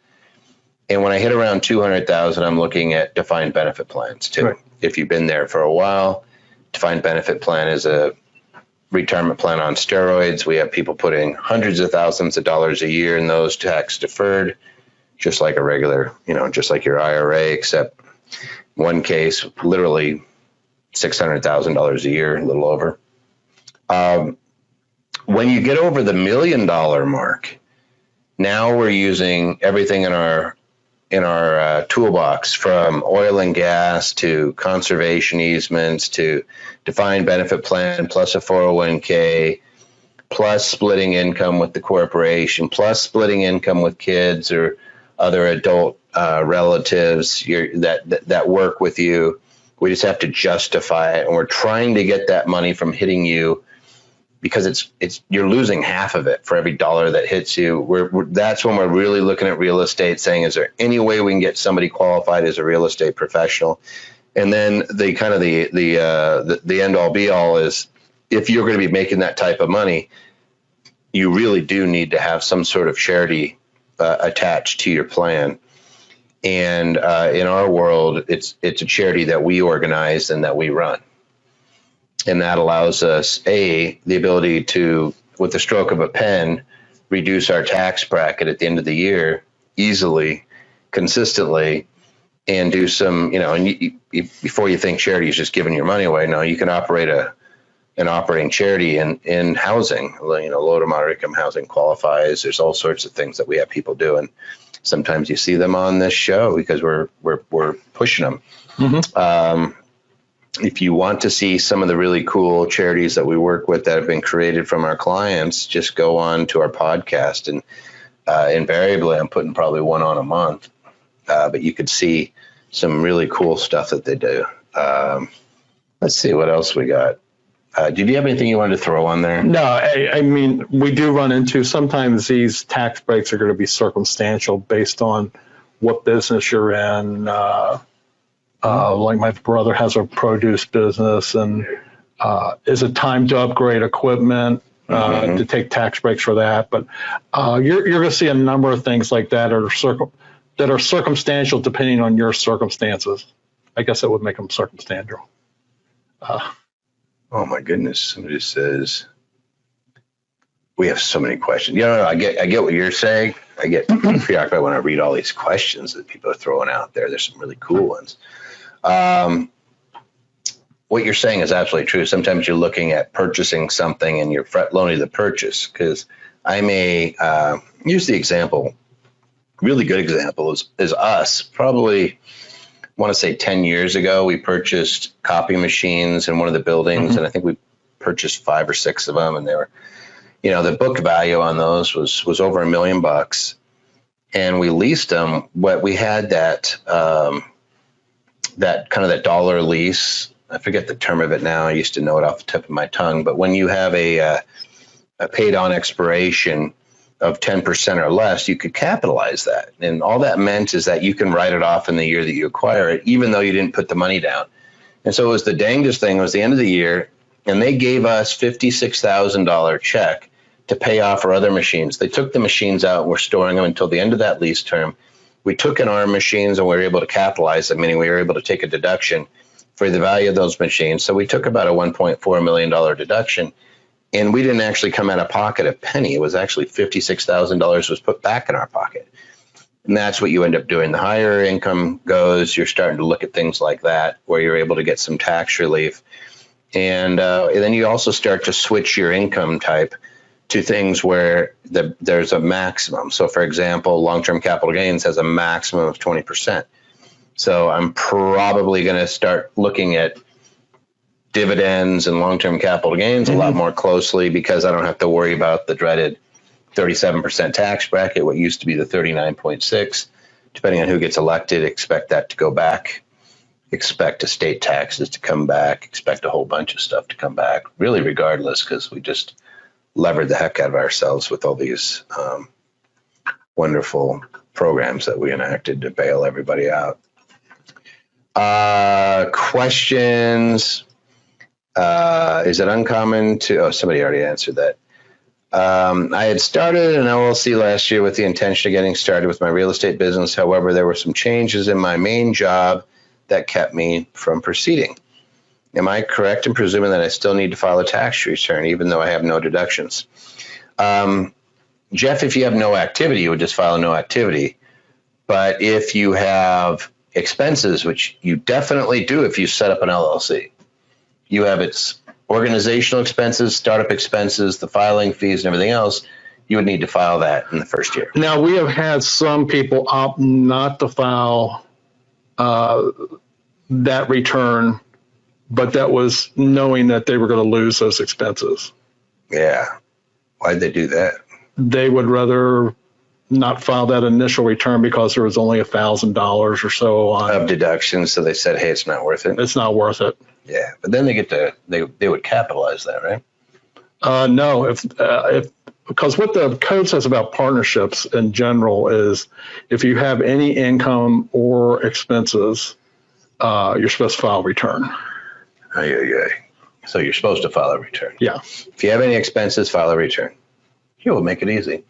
And when I hit around 200,000, I'm looking at defined benefit plans too. Right. If you've been there for a while, defined benefit plan is a retirement plan on steroids. We have people putting hundreds of thousands of dollars a year in those tax deferred, just like a regular, just like your IRA, except one case, literally $600,000 a year, a little over. When you get over the $1 million mark, now we're using everything in our toolbox, from oil and gas to conservation easements to defined benefit plan plus a 401k plus splitting income with the corporation plus splitting income with kids or other adult relatives that work with you. We just have to justify it, and we're trying to get that money from hitting you because you're losing half of it for every dollar that hits you. That's when we're really looking at real estate, saying, is there any way we can get somebody qualified as a real estate professional? And then the end all be all is, if you're going to be making that type of money, you really do need to have some sort of charity attached to your plan. And in our world, it's a charity that we organize and that we run. And that allows us, the ability to, with the stroke of a pen, reduce our tax bracket at the end of the year easily, consistently, and do some, before you think charity is just giving your money away. No, you can operate an operating charity in housing. Low to moderate income housing qualifies. There's all sorts of things that we have people doing. Sometimes you see them on this show because we're pushing them. If you want to see some of the really cool charities that we work with that have been created from our clients, just go on to our podcast, and invariably I'm putting probably one on a month, but you could see some really cool stuff that they do. Let's see what else we got. Did you have anything you wanted to throw on there? No, I mean, we do run into, sometimes these tax breaks are going to be circumstantial based on what business you're in, Like my brother has a produce business, and is it time to upgrade equipment to take tax breaks for that? But you're going to see a number of things like that that are circumstantial depending on your circumstances. I guess that would make them circumstantial. Oh my goodness! Somebody says we have so many questions. No, I get what you're saying. I get preoccupied when I read all these questions that people are throwing out there. There's some really cool ones. What you're saying is absolutely true. Sometimes you're looking at purchasing something and you're front loading the purchase, because I may use the example. Really good example is us. Probably want to say 10 years ago, we purchased copy machines in one of the buildings, and I think we purchased 5 or 6 of them, and they were, the book value on those was over $1 million, and we leased them. What we had that that dollar lease. I forget the term of it now. I used to know it off the tip of my tongue, but when you have a paid on expiration of 10% or less, you could capitalize that. And all that meant is that you can write it off in the year that you acquire it, even though you didn't put the money down. And so it was the dangest thing. It was the end of the year, and they gave us $56,000 check to pay off our other machines. They took the machines out and were storing them until the end of that lease term. We took in our machines and we were able to capitalize them, meaning we were able to take a deduction for the value of those machines. So we took about a $1.4 million deduction. And we didn't actually come out of pocket a penny. It was actually $56,000 was put back in our pocket. And that's what you end up doing. The higher income goes, you're starting to look at things like that, where you're able to get some tax relief. And then you also start to switch your income type to things where there's a maximum. So, for example, long-term capital gains has a maximum of 20%. So I'm probably going to start looking at dividends and long-term capital gains a lot more closely, because I don't have to worry about the dreaded 37% tax bracket, what used to be the 39.6. Depending on who gets elected, expect that to go back. Expect estate taxes to come back. Expect a whole bunch of stuff to come back, really regardless, because we just levered the heck out of ourselves with all these wonderful programs that we enacted to bail everybody out. Questions? Is it uncommon to, somebody already answered that. I had started an LLC last year with the intention of getting started with my real estate business. However, there were some changes in my main job that kept me from proceeding. Am I correct in presuming that I still need to file a tax return, even though I have no deductions? Jeff, if you have no activity, you would just file a no activity. But if you have expenses, which you definitely do if you set up an LLC, you have its organizational expenses, startup expenses, the filing fees, and everything else, you would need to file that in the first year. Now, we have had some people opt not to file that return, but that was knowing that they were going to lose those expenses. Yeah. Why'd they do that? They would rather not file that initial return because there was only $1,000 or so of deductions. So they said, hey, it's not worth it. It's not worth it. Yeah. But then they would capitalize that, right? No, because what the code says about partnerships in general is if you have any income or expenses, you're supposed to file a return. So you're supposed to file a return. Yeah. If you have any expenses, file a return. You will make it easy.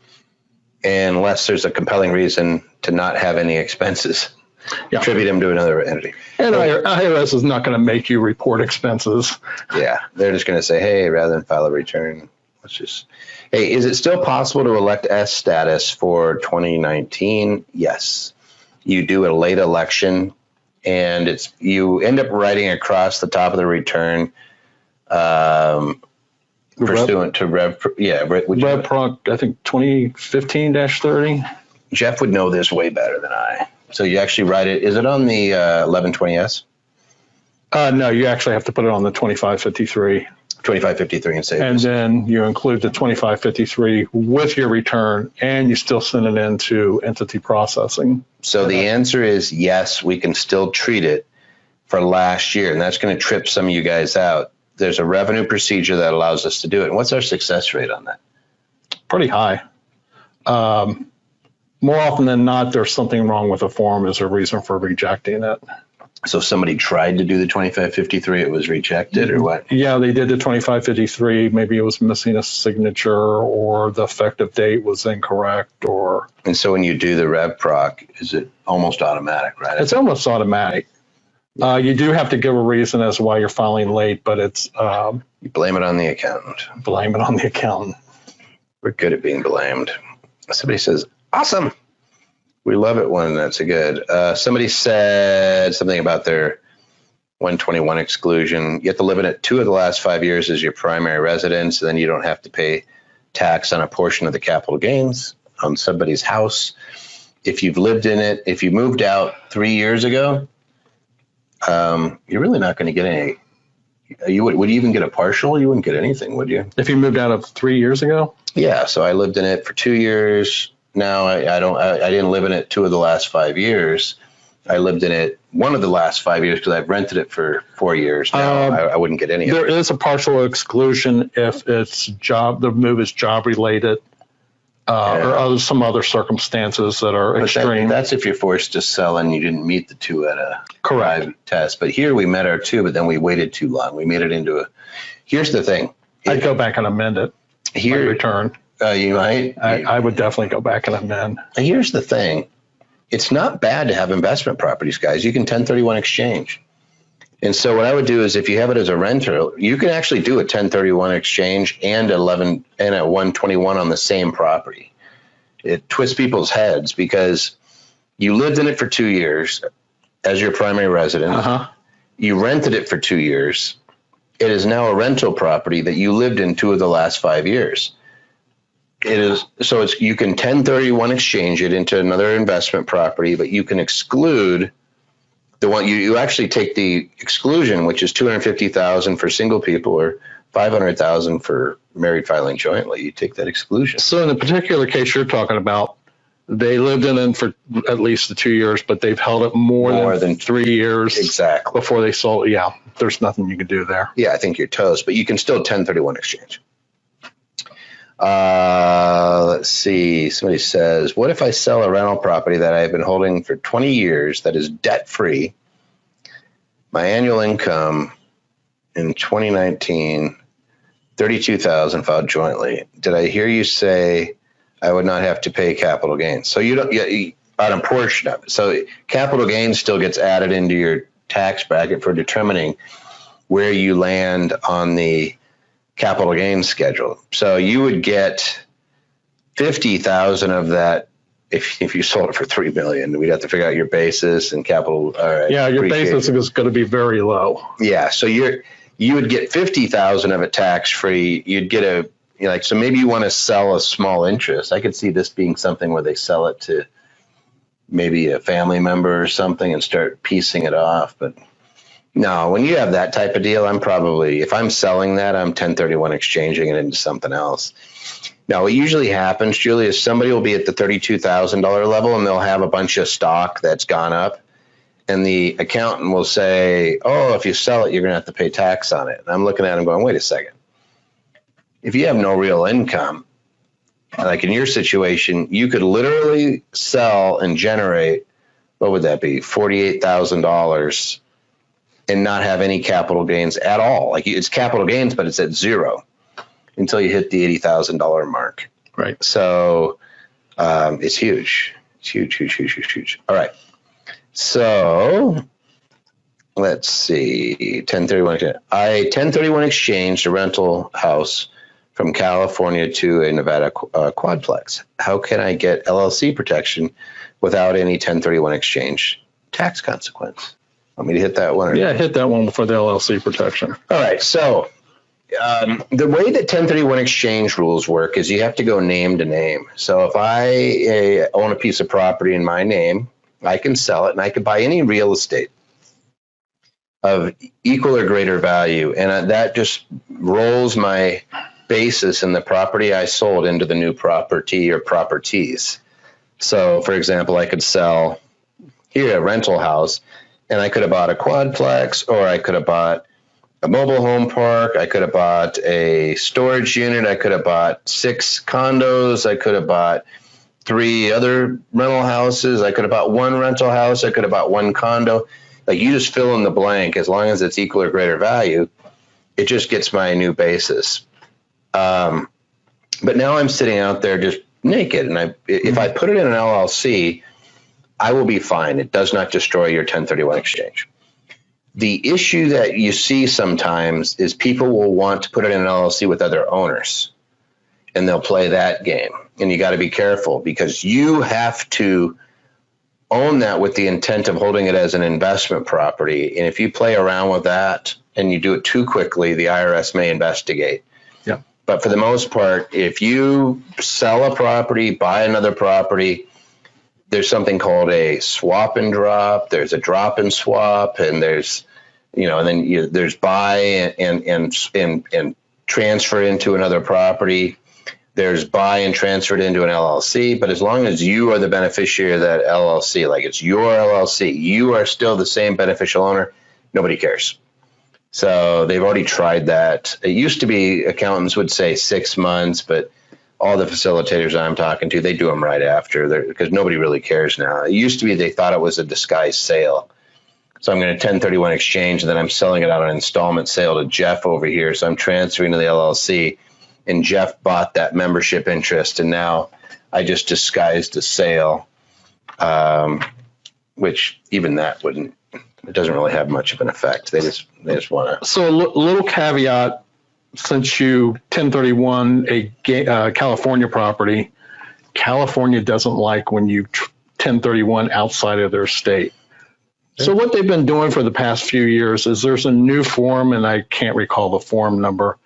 Unless there's a compelling reason to not have any expenses. Yeah. Attribute them to another entity. And IRS is not going to make you report expenses. Yeah. They're just going to say, hey, rather than file a return, hey, is it still possible to elect S status for 2019? Yes. You do a late election, and you end up writing across the top of the return pursuant to Rev Proc, I think 2015-30. Jeff would know this way better than I. So you actually write it. Is it on the 1120S? No, you actually have to put it on the 2553. 2553 and save it. And then you include the 2553 with your return, and you still send it into entity processing. So the answer is yes, we can still treat it for last year, and that's going to trip some of you guys out. There's a revenue procedure that allows us to do it. And what's our success rate on that? Pretty high. More often than not, there's something wrong with the form as a reason for rejecting it. So if somebody tried to do the 2553, it was rejected, or what? Yeah, they did the 2553. Maybe it was missing a signature, or the effective date was incorrect, or. And so when you do the rev proc, is it almost automatic, right? It's almost automatic. You do have to give a reason as to why you're filing late, but it's You blame it on the accountant. blame it on the accountant. We're good at being blamed. Somebody says, awesome. We love it when that's a good. Somebody said something about their 121 exclusion. You have to live in it 2 of the last 5 years as your primary residence, and then you don't have to pay tax on a portion of the capital gains on somebody's house. If you've lived in it, if you moved out 3 years ago, you're really not going to get any. Would you even get a partial? You wouldn't get anything, would you? If you moved out of 3 years ago? Yeah. So I lived in it for 2 years. Now I didn't live in it 2 of the last 5 years. I lived in it 1 of the last 5 years because I've rented it for 4 years now. I wouldn't get any of it. There is a partial exclusion if the move is job related, or some other circumstances that are extreme. That's if you're forced to sell and you didn't meet the 2 at a Correct. 5 test. But here we met our 2, but then we waited too long. We made it into a. Here's the thing. I'd go back and amend it. Here, return. You might. I would definitely go back and amend. Here's the thing. It's not bad to have investment properties, guys. You can 1031 exchange. And so what I would do is if you have it as a renter, you can actually do a 1031 exchange and a 121 on the same property. It twists people's heads because you lived in it for 2 years as your primary residence. Uh-huh. You rented it for 2 years. It is now a rental property that you lived in 2 of the last 5 years. It is so you can 1031 exchange it into another investment property, but you can exclude the one you actually take the exclusion, which is $250,000 for single people or $500,000 for married filing jointly. You take that exclusion. So in the particular case you're talking about, they lived in it for at least the 2 years, but they've held it more than 3 years exactly before they sold. Yeah, there's nothing you can do there. Yeah, I think you're toast, but you can still 1031 exchange. Let's see. Somebody says, what if I sell a rental property that I've been holding for 20 years that is debt-free? My annual income in 2019, $32,000 filed jointly. Did I hear you say I would not have to pay capital gains? So you don't on a portion of it. So capital gains still gets added into your tax bracket for determining where you land on the capital gains schedule. So you would get 50,000 of that if you sold it for $3 million. We'd have to figure out your basis and capital. Yeah, your basis is going to be very low. Yeah, so you would get 50,000 of it tax free. You'd get so maybe you want to sell a small interest. I could see this being something where they sell it to maybe a family member or something and start piecing it off, but. No, when you have that type of deal, if I'm selling that, I'm 1031 exchanging it into something else. Now, what usually happens, Julie, is somebody will be at the $32,000 level and they'll have a bunch of stock that's gone up. And the accountant will say, oh, if you sell it, you're going to have to pay tax on it. And I'm looking at him going, wait a second. If you have no real income, like in your situation, you could literally sell and generate, what would that be, $48,000 and not have any capital gains at all. Like it's capital gains, but it's at zero until you hit the $80,000 mark. Right. So it's huge. It's huge. All right. So let's see. 1031. I 1031 exchanged a rental house from California to a Nevada quad-plex. How can I get LLC protection without any 1031 exchange tax consequence? Want me to hit that one? Yeah, hit that one for the LLC protection. All right. So the way that 1031 exchange rules work is you have to go name to name. So if I own a piece of property in my name, I can sell it and I can buy any real estate of equal or greater value. And that just rolls my basis in the property I sold into the new property or properties. So, for example, I could sell here a rental house. And I could have bought a quad-plex, or I could have bought a mobile home park. I could have bought a storage unit. I could have bought 6 condos. I could have bought 3 other rental houses. I could have bought 1 rental house. I could have bought 1 condo. Like you just fill in the blank as long as it's equal or greater value, it just gets my new basis. But now I'm sitting out there just naked, and if I put it in an LLC, I will be fine. It does not destroy your 1031 exchange. The issue that you see sometimes is people will want to put it in an LLC with other owners, and they'll play that game. And you got to be careful because you have to own that with the intent of holding it as an investment property. And if you play around with that and you do it too quickly, the IRS may investigate. Yeah. But for the most part, if you sell a property, buy another property, there's something called a swap and drop. There's a drop and swap, and there's, and then there's buy and transfer into another property. There's buy and transfer it into an LLC. But as long as you are the beneficiary of that LLC, like it's your LLC, you are still the same beneficial owner. Nobody cares. So they've already tried that. It used to be accountants would say 6 months, but all the facilitators I'm talking to, they do them right after because nobody really cares now. It used to be they thought it was a disguised sale. So I'm going to 1031 exchange, and then I'm selling it on an installment sale to Jeff over here. So I'm transferring to the LLC, and Jeff bought that membership interest, and now I just disguised the sale, which even that it doesn't really have much of an effect. They just want to. So a little caveat. Since you 1031 a California property, California doesn't like when you 1031 outside of their state. So what they've been doing for the past few years is there's a new form, and I can't recall the form number,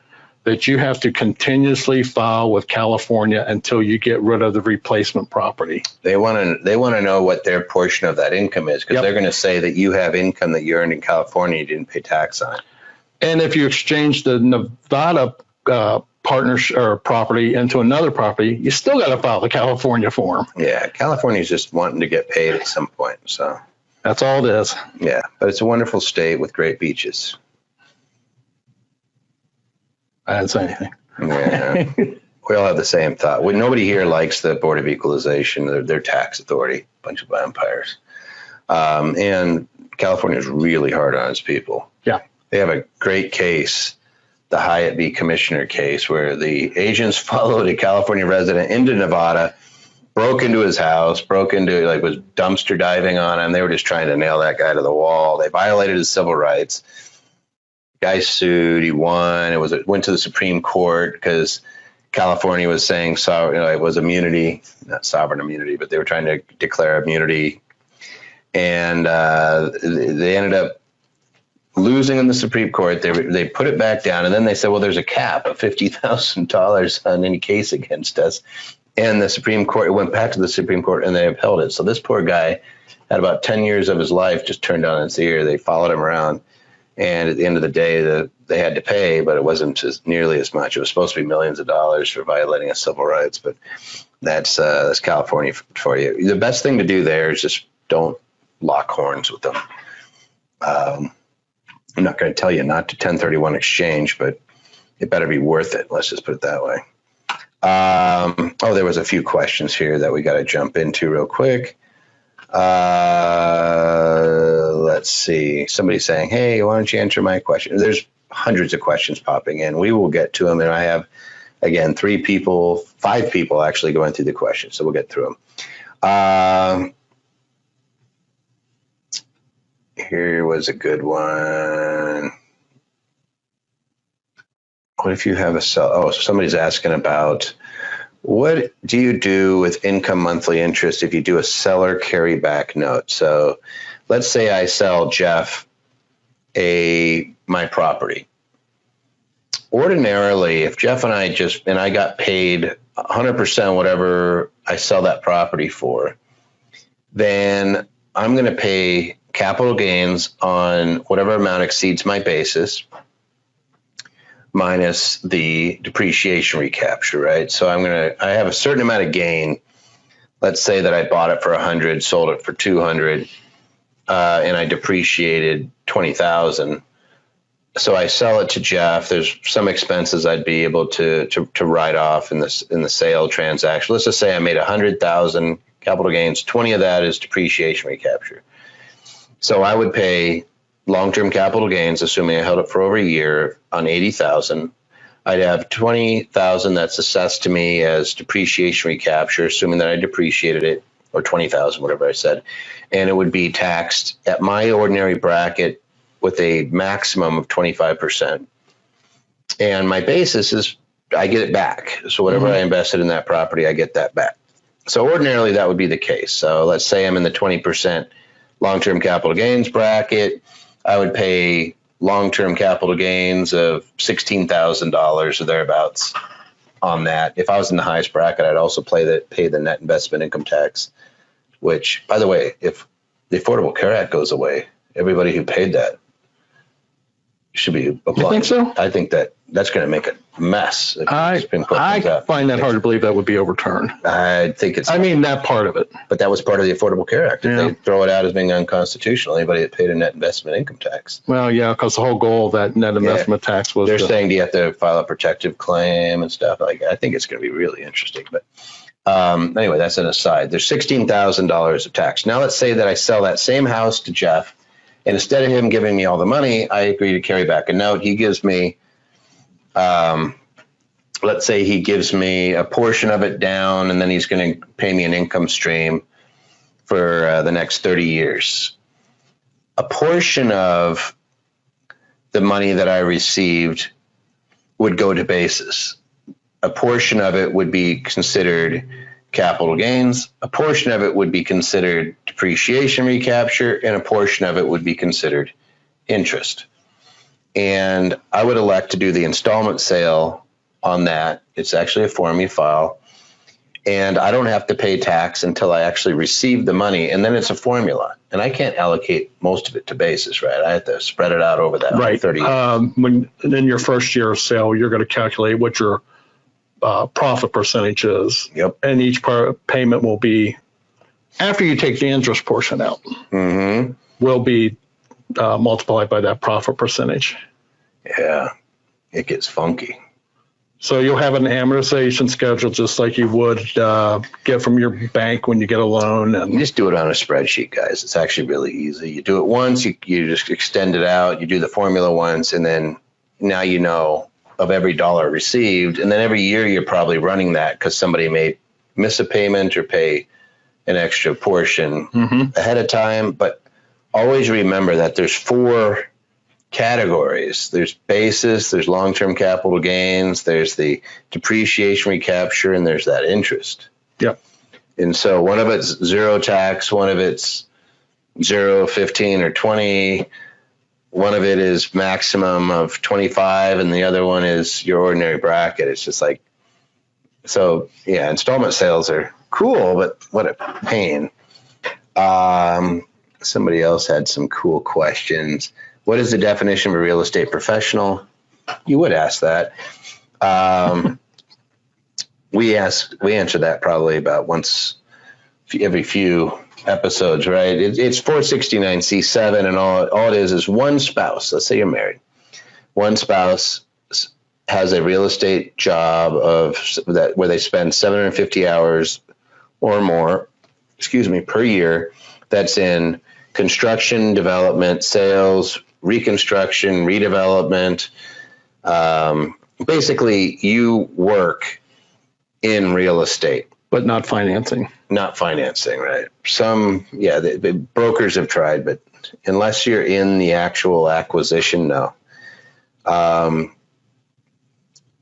that you have to continuously file with California until you get rid of the replacement property. They want to know what their portion of that income is, because they're going to say that you have income that you earned in California, you didn't pay tax on it. And if you exchange the Nevada partnership or property into another property, you still got to file the California form. Yeah, California's just wanting to get paid at some point. So that's all it is. Yeah, but it's a wonderful state with great beaches. I didn't say anything. Yeah, we all have the same thought. Nobody here likes the Board of Equalization. Their tax authority, bunch of vampires. And California is really hard on its people. Yeah. They have a great case, the Hyatt v. Commissioner case, where the agents followed a California resident into Nevada, broke into his house, was dumpster diving on him. They were just trying to nail that guy to the wall. They violated his civil rights. The guy sued. He won. It went to the Supreme Court because California was saying it was immunity, not sovereign immunity, but they were trying to declare immunity. And they ended up losing in the Supreme Court. They put it back down, and then they said, well, there's a cap of $50,000 on any case against us. And the Supreme Court, it went back to the Supreme Court, and they upheld it. So this poor guy had about 10 years of his life just turned on its ear. They followed him around, and at the end of the day, they had to pay, but it wasn't nearly as much. It was supposed to be millions of dollars for violating his civil rights, but that's California for you. The best thing to do there is just don't lock horns with them. I'm not going to tell you not to 1031 exchange, but it better be worth it. Let's just put it that way. There was a few questions here that we got to jump into real quick. Let's see. Somebody's saying, hey, why don't you answer my question? There's hundreds of questions popping in. We will get to them. And I have, again, 5 people actually going through the questions. So we'll get through them. Here was a good one. What if you have somebody's asking about what do you do with income monthly interest if you do a seller carryback note? So let's say I sell Jeff my property. Ordinarily, if Jeff and I got paid 100% whatever I sell that property for, then I'm going to pay capital gains on whatever amount exceeds my basis minus the depreciation recapture, right? So I have a certain amount of gain. Let's say that I bought it for 100, sold it for 200, and I depreciated 20,000. So I sell it to Jeff. There's some expenses I'd be able to write off in the sale transaction. Let's just say I made 100,000 capital gains. 20 of that is depreciation recapture. So I would pay long-term capital gains, assuming I held it for over a year, on 80,000. I'd have 20,000 that's assessed to me as depreciation recapture, assuming that I depreciated it, or 20,000, whatever I said, and it would be taxed at my ordinary bracket with a maximum of 25%. And my basis is I get it back. So whatever I invested in that property, I get that back. So ordinarily that would be the case. So let's say I'm in the 20% long-term capital gains bracket. I would pay long-term capital gains of $16,000 or thereabouts on that. If I was in the highest bracket, I'd also pay the net investment income tax, which, by the way, if the Affordable Care Act goes away, everybody who paid that should be applying. You think so? I think that's going to make a mess. I find that hard to believe that would be overturned. I think it's. I mean, that part of it. But that was part of the Affordable Care Act. If they throw it out as being unconstitutional, anybody that paid a net investment income tax. Well, yeah, because the whole goal of that net investment tax was. They're saying, do you have to file a protective claim and stuff? Like, I think it's going to be really interesting. But anyway, that's an aside. There's $16,000 of tax. Now, let's say that I sell that same house to Jeff. And instead of him giving me all the money, I agree to carry back a note. He gives me, let's say he gives me a portion of it down, and then he's going to pay me an income stream for the next 30 years. A portion of the money that I received would go to basis. A portion of it would be considered capital gains. A portion of it would be considered depreciation recapture, and a portion of it would be considered interest. And I would elect to do the installment sale on that. It's actually a form you file, and I don't have to pay tax until I actually receive the money, and then it's a formula. And I can't allocate most of it to basis, right? I have to spread it out over that 30 years. When in your first year of sale, you're going to calculate what your profit percentage is. Yep. And each payment will be, after you take the interest portion out, will be multiplied by that profit percentage. Yeah, it gets funky. So you'll have an amortization schedule just like you would get from your bank when you get a loan. And you just do it on a spreadsheet, guys. It's actually really easy. You do it once, you just extend it out, you do the formula once, and then now you know of every dollar received. And then every year you're probably running that because somebody may miss a payment or pay an extra portion ahead of time. But always remember that there's 4 categories. There's basis, there's long-term capital gains, there's the depreciation recapture, and there's that interest. Yep. And so one of it's zero tax, one of it's 0, 15, or 20. One of it is maximum of 25, and the other one is your ordinary bracket. It's just like, so yeah, installment sales are cool, but what a pain. Somebody else had some cool questions. What is the definition of a real estate professional? You would ask that. We answer that probably about once every few episodes, right? It's 469C7, and all it is one spouse. Let's say you're married. One spouse has a real estate job where they spend 750 hours or more, per year. That's in construction, development, sales, reconstruction, redevelopment. Basically, you work in real estate. But not financing. Not financing, right? The brokers have tried, but unless you're in the actual acquisition, no.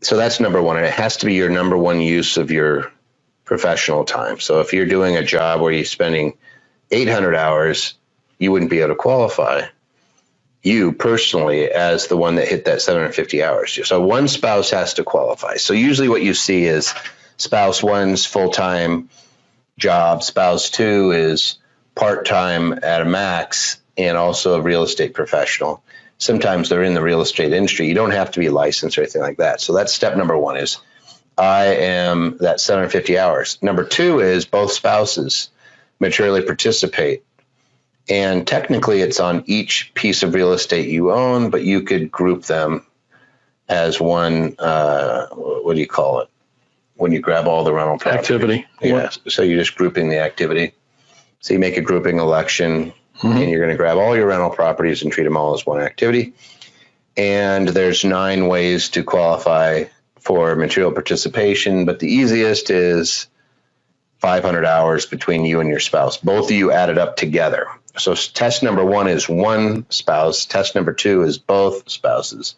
So that's number one, and it has to be your number one use of your professional time. So if you're doing a job where you're spending 800 hours, you wouldn't be able to qualify, you personally, as the one that hit that 750 hours. So one spouse has to qualify. So usually what you see is spouse one's full-time job, spouse two is part-time at a max, and also a real estate professional. Sometimes they're in the real estate industry. You don't have to be licensed or anything like that. So that's step number one, is I am that 750 hours. Number two is both spouses materially participate. And technically it's on each piece of real estate you own, but you could group them as one, what do you call it? When you grab all the rental property. Activity. Yeah. So you're just grouping the activity. So you make a grouping election. and you're going to grab all your rental properties and treat them all as one activity. And there's 9 ways to qualify for material participation, but the easiest is 500 hours between you and your spouse, both of you added up together. So test number 1 is one spouse. Test number 2 is both spouses.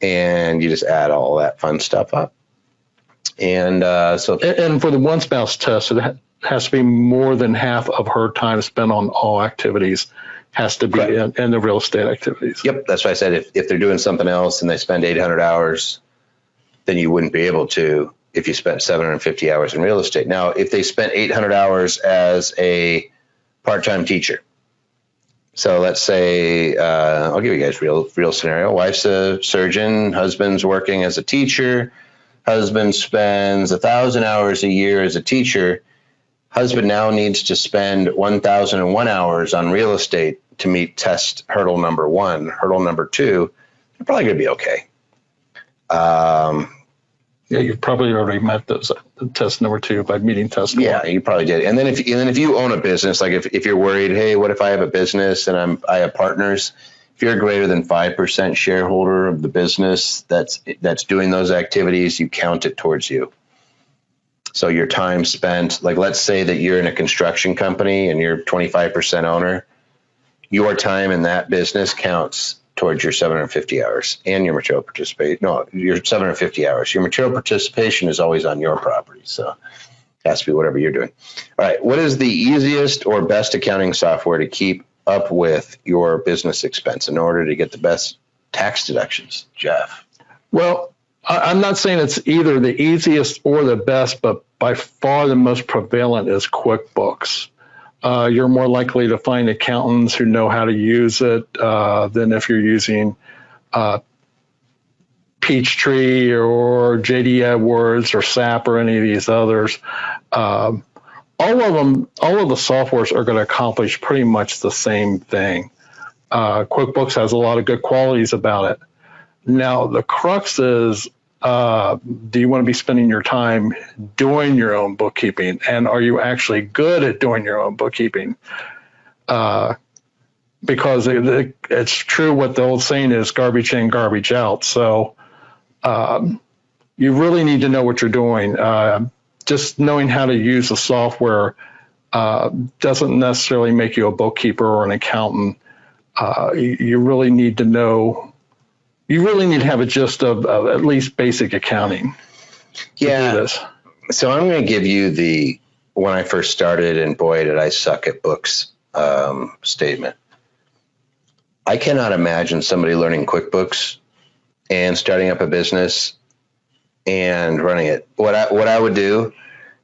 And you just add all that fun stuff up. And and for the one spouse test, it has to be more than half of her time spent on all activities has to be in the real estate activities. Yep, that's why I said if they're doing something else and they spend 800 hours, then you wouldn't be able to if you spent 750 hours in real estate. Now, if they spent 800 hours as a part-time teacher, so let's say, I'll give you guys real scenario. Wife's a surgeon, husband's working as a teacher. Husband spends 1,000 hours a year as a teacher. Husband now needs to spend 1,001 hours on real estate to meet test hurdle number 1. Hurdle number 2, you're probably going to be okay. Yeah, you've probably already met those test number 2 by meeting test 1. Yeah, you probably did. And then if you own a business, like if you're worried, hey, what if I have a business and I have partners? If you're a greater than 5% shareholder of the business that's doing those activities, you count it towards you. So your time spent, like let's say that you're in a construction company and you're 25% owner, your time in that business counts towards your 750 hours and your material participation. No, your 750 hours. Your material participation is always on your property. So it has to be whatever you're doing. All right. What is the easiest or best accounting software to keep up with your business expense in order to get the best tax deductions, Jeff? Well, I'm not saying it's either the easiest or the best, but by far the most prevalent is QuickBooks. You're more likely to find accountants who know how to use it than if you're using Peachtree or JD Edwards or SAP or any of these others. All of the softwares are going to accomplish pretty much the same thing. QuickBooks has a lot of good qualities about it. Now, the crux is, do you want to be spending your time doing your own bookkeeping? And are you actually good at doing your own bookkeeping? Because it's true what the old saying is, garbage in, garbage out. So you really need to know what you're doing. Just knowing how to use the software doesn't necessarily make you a bookkeeper or an accountant. You really need to know. You really need to have a gist of at least basic accounting. Yeah. So I'm going to give you when I first started, and boy, did I suck at books statement. I cannot imagine somebody learning QuickBooks and starting up a business and running it. What I would do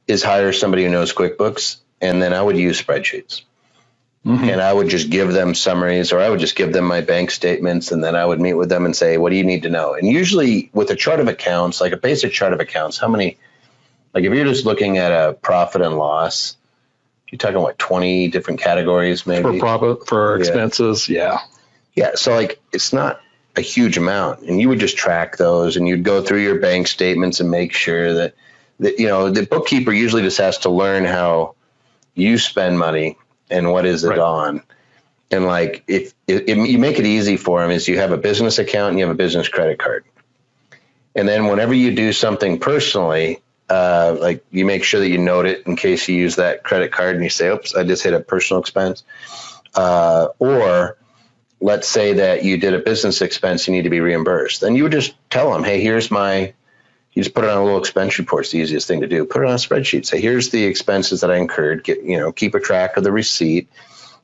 is hire somebody who knows QuickBooks, and then I would use spreadsheets. Mm-hmm. And I would just give them summaries, or I would just give them my bank statements, and then I would meet with them and say, what do you need to know? And usually with a chart of accounts, like a basic chart of accounts, how many, like if you're just looking at a profit and loss, you're talking what, 20 different categories maybe? For profit, for expenses, yeah. Yeah, so like it's not a huge amount, and you would just track those, and you'd go through your bank statements and make sure that the bookkeeper usually just has to learn how you spend money and what is it on. And like if you make it easy for them, is you have a business account and you have a business credit card, and then whenever you do something personally, like you make sure that you note it in case you use that credit card and you say, oops, I just hit a personal expense, or let's say that you did a business expense, you need to be reimbursed. Then you would just tell them, hey, you just put it on a little expense report. It's the easiest thing to do. Put it on a spreadsheet. Say, here's the expenses that I incurred. Keep a track of the receipt.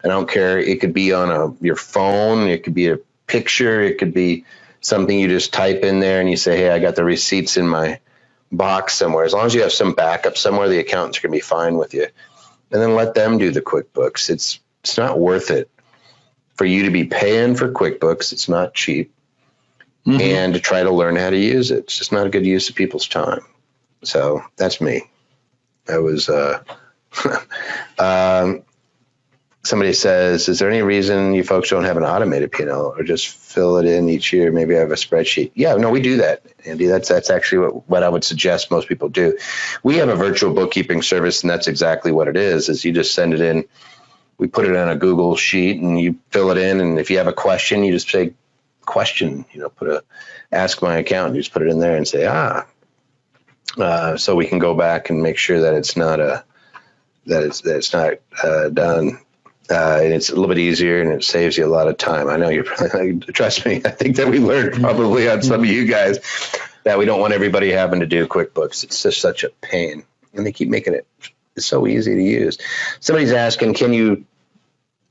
I don't care. It could be on your phone. It could be a picture. It could be something you just type in there and you say, hey, I got the receipts in my box somewhere. As long as you have some backup somewhere, the accountants are going to be fine with you. And then let them do the QuickBooks. It's not worth it for you to be paying for QuickBooks. It's not cheap. Mm-hmm. And to try to learn how to use it. It's just not a good use of people's time. So that's me. I was, somebody says, is there any reason you folks don't have an automated P&L or just fill it in each year? Maybe I have a spreadsheet. Yeah, no, we do that, Andy. That's actually what I would suggest most people do. We have a virtual bookkeeping service, and that's exactly what it is you just send it in. we put it on a Google sheet and you fill it in. And if you have a question, you just say question, ask my accountant, you just put it in there and say, so we can go back and make sure that it's not done. And it's a little bit easier and it saves you a lot of time. I know you're probably, trust me, I think that we learned probably on some of you guys that we don't want everybody having to do QuickBooks. It's just such a pain. And they keep making it so easy to use. Somebody's asking, can you,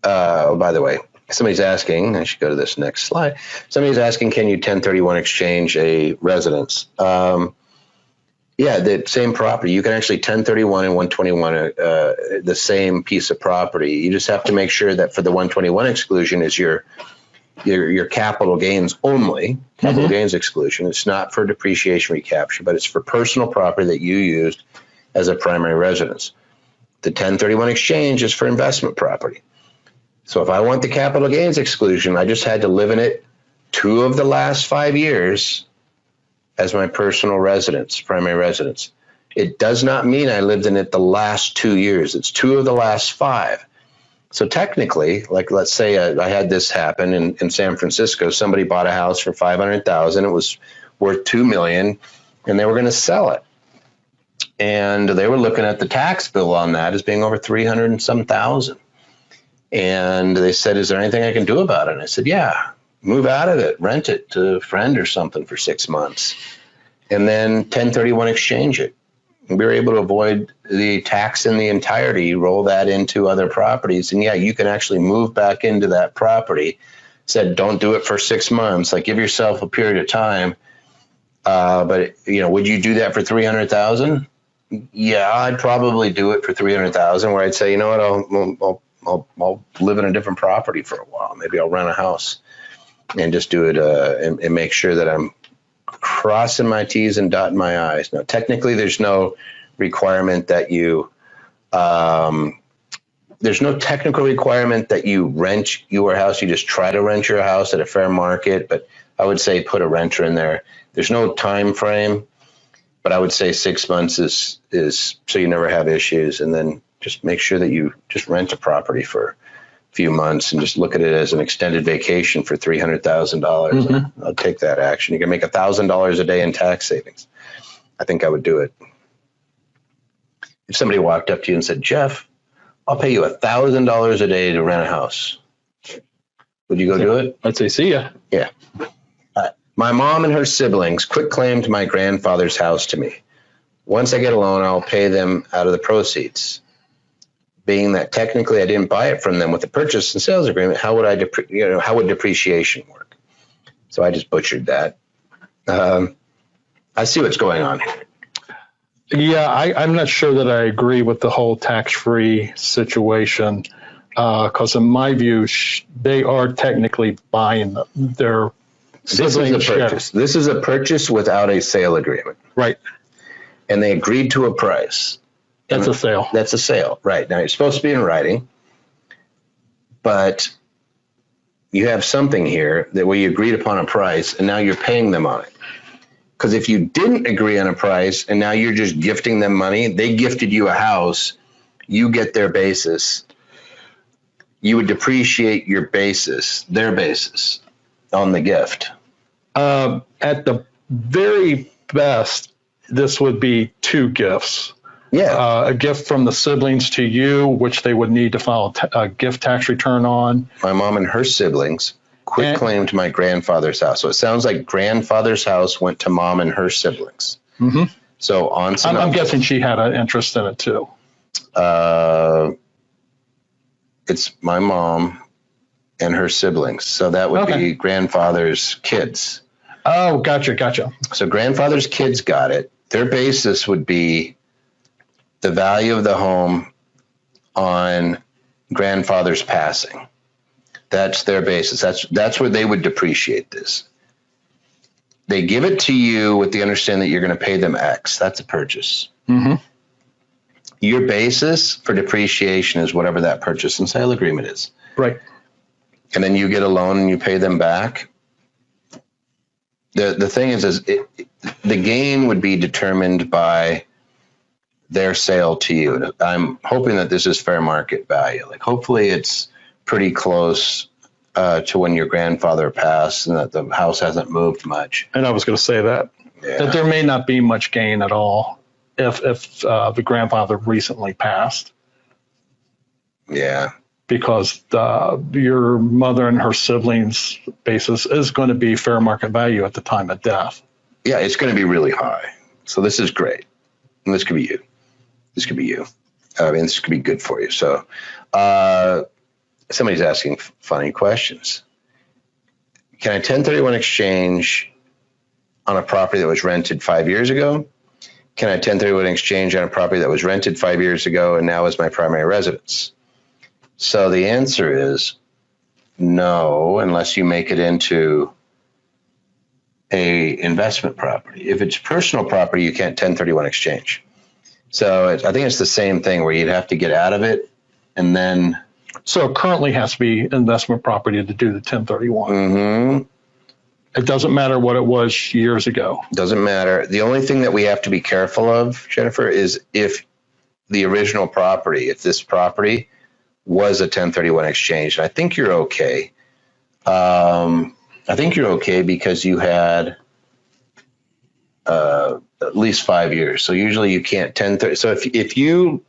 by the way, somebody's asking, I should go to this next slide. Somebody's asking, can you 1031 exchange a residence? Yeah, the same property. You can actually 1031 and 121 the same piece of property. You just have to make sure that for the 121 exclusion is your capital gains only, capital gains exclusion. It's not for depreciation recapture, but it's for personal property that you used as a primary residence. The 1031 exchange is for investment property. So if I want the capital gains exclusion, I just had to live in it 2 of the last 5 years as my personal residence, primary residence. It does not mean I lived in it the last 2 years. It's 2 of the last 5. So technically, like let's say I had this happen in San Francisco. Somebody bought a house for $500,000. It was worth $2 million, and they were going to sell it. And they were looking at the tax bill on that as being over 300 and some thousand. And they said, is there anything I can do about it? And I said, yeah, move out of it, rent it to a friend or something for 6 months, and then 1031 exchange it. And we were able to avoid the tax in the entirety, roll that into other properties. And yeah, you can actually move back into that property. Said, don't do it for 6 months, like give yourself a period of time. But would you do that for 300,000? Yeah, I'd probably do it for 300,000, where I'd say, you know what, I'll live in a different property for a while. Maybe I'll rent a house and just do it and make sure that I'm crossing my T's and dotting my I's. Now, technically, there's no requirement that there's no technical requirement that you rent your house. You just try to rent your house at a fair market, but I would say put a renter in there. There's no time frame, but I would say 6 months is so you never have issues, and then just make sure that you just rent a property for a few months and just look at it as an extended vacation for $300,000. I'll take that action. You can make $1,000 a day in tax savings. I think I would do it. If somebody walked up to you and said, Jeff, I'll pay you $1,000 a day to rent a house, would you go do it? I'd say, see ya. Yeah. My mom and her siblings quitclaimed my grandfather's house to me. Once I get a loan, I'll pay them out of the proceeds. Being that technically I didn't buy it from them with the purchase and sales agreement, how would how would depreciation work? So I just butchered that. I see what's going on here. Yeah, I'm not sure that I agree with the whole tax-free situation, because in my view, they are technically buying their This is a purchase. This is a purchase without a sale agreement. Right. And they agreed to a price. That's a sale. That's a sale. Right. Now, you're supposed to be in writing, but you have something here that where you agreed upon a price and now you're paying them on it. Because if you didn't agree on a price and now you're just gifting them money, they gifted you a house, you get their basis. You would depreciate your basis, their basis on the gift. At the very best, this would be 2 gifts. Yeah. A gift from the siblings to you, which they would need to file a gift tax return on. My mom and her siblings quitclaimed my grandfather's house. So it sounds like grandfather's house went to mom and her siblings. Mm-hmm. So on some I'm guessing she had an interest in it too. It's my mom and her siblings. So that would be grandfather's kids. Oh, gotcha. So grandfather's kids got it. Their basis would be the value of the home on grandfather's passing. That's their basis. That's where they would depreciate this. They give it to you with the understanding that you're going to pay them X. That's a purchase. Mm-hmm. Your basis for depreciation is whatever that purchase and sale agreement is. Right. And then you get a loan and you pay them back. The thing is the gain would be determined by their sale to you. I'm hoping that this is fair market value. Like hopefully it's pretty close to when your grandfather passed and that the house hasn't moved much. And I was going to say that there may not be much gain at all if the grandfather recently passed. Yeah. Because your mother and her siblings' basis is going to be fair market value at the time of death. Yeah, it's going to be really high. So this is great. And this could be you. This could be you. I mean, this could be good for you. So somebody's asking funny questions. Can I 1031 exchange on a property that was rented 5 years ago? Can I 1031 exchange on a property that was rented 5 years ago and now is my primary residence? So the answer is no, unless you make it into a investment property. If it's personal property, you can't 1031 exchange. So I think it's the same thing where you'd have to get out of it and then. So it currently has to be investment property to do the 1031. Mm-hmm. It doesn't matter what it was years ago. Doesn't matter. The only thing that we have to be careful of, Jennifer, is if the original property, if this property was a 1031 exchange. And I think you're okay. I think you're okay because you had at least 5 years. So usually you can't 1030. So if you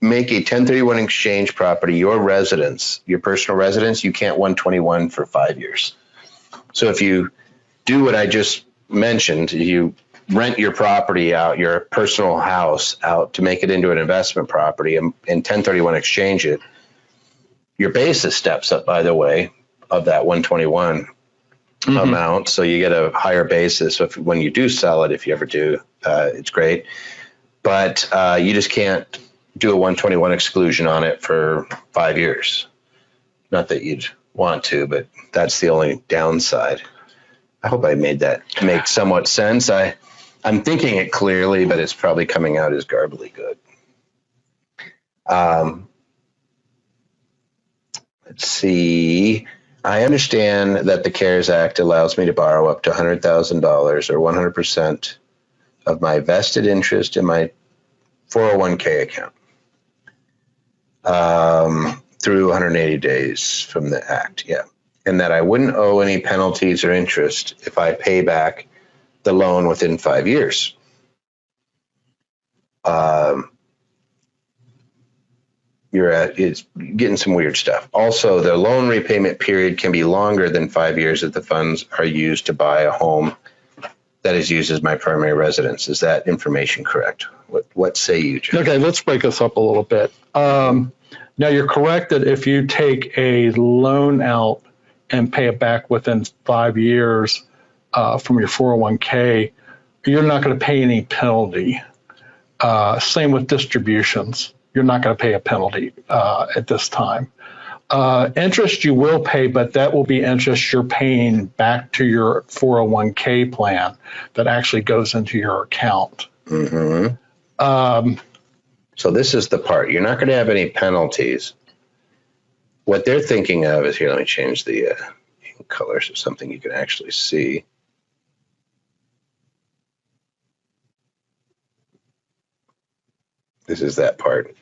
make a 1031 exchange property your residence, your personal residence, you can't 121 for 5 years. So if you do what I just mentioned, you rent your property out, your personal house out to make it into an investment property and 1031 exchange it, your basis steps up, by the way, of that 121 amount. So you get a higher basis. So when you do sell it, if you ever do, it's great. But you just can't do a 121 exclusion on it for 5 years. Not that you'd want to, but that's the only downside. I hope I made that make somewhat sense. I'm thinking it clearly, but it's probably coming out as garbly good. Let's see. I understand that the CARES Act allows me to borrow up to $100,000 or 100% of my vested interest in my 401k account through 180 days from the act. Yeah. And that I wouldn't owe any penalties or interest if I pay back the loan within 5 years. It's getting some weird stuff. Also, the loan repayment period can be longer than 5 years if the funds are used to buy a home that is used as my primary residence. Is that information correct? What say you, Jim? Okay, let's break this up a little bit. Now, you're correct that if you take a loan out and pay it back within 5 years from your 401k, you're not going to pay any penalty. Same with distributions. You're not going to pay a penalty at this time. Interest you will pay, but that will be interest you're paying back to your 401k plan that actually goes into your account. Mm-hmm. So this is the part. You're not going to have any penalties. What they're thinking of is, here, let me change the colors of something you can actually see. This is that part.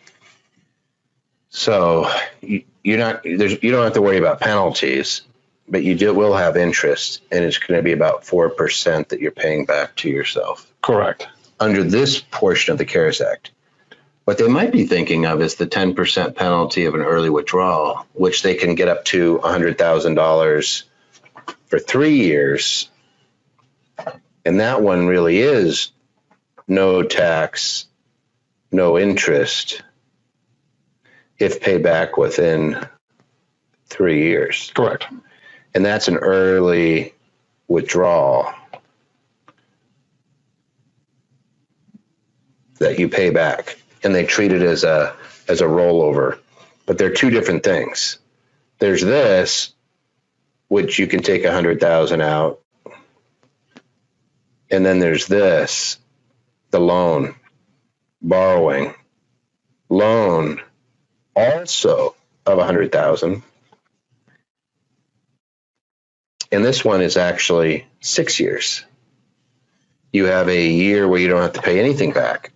So you don't have to worry about penalties, but you will have interest, and it's going to be about 4% that you're paying back to yourself. Correct. Under this portion of the CARES Act. What they might be thinking of is the 10% penalty of an early withdrawal, which they can get up to $100,000 for 3 years. And that one really is no tax, no interest, if paid back within 3 years. Correct. And that's an early withdrawal that you pay back, and they treat it as a rollover. But they're two different things. There's this, which you can take 100,000 out, and then there's this, the loan, borrowing, loan, also of 100,000. And this one is actually 6 years. You have a year where you don't have to pay anything back.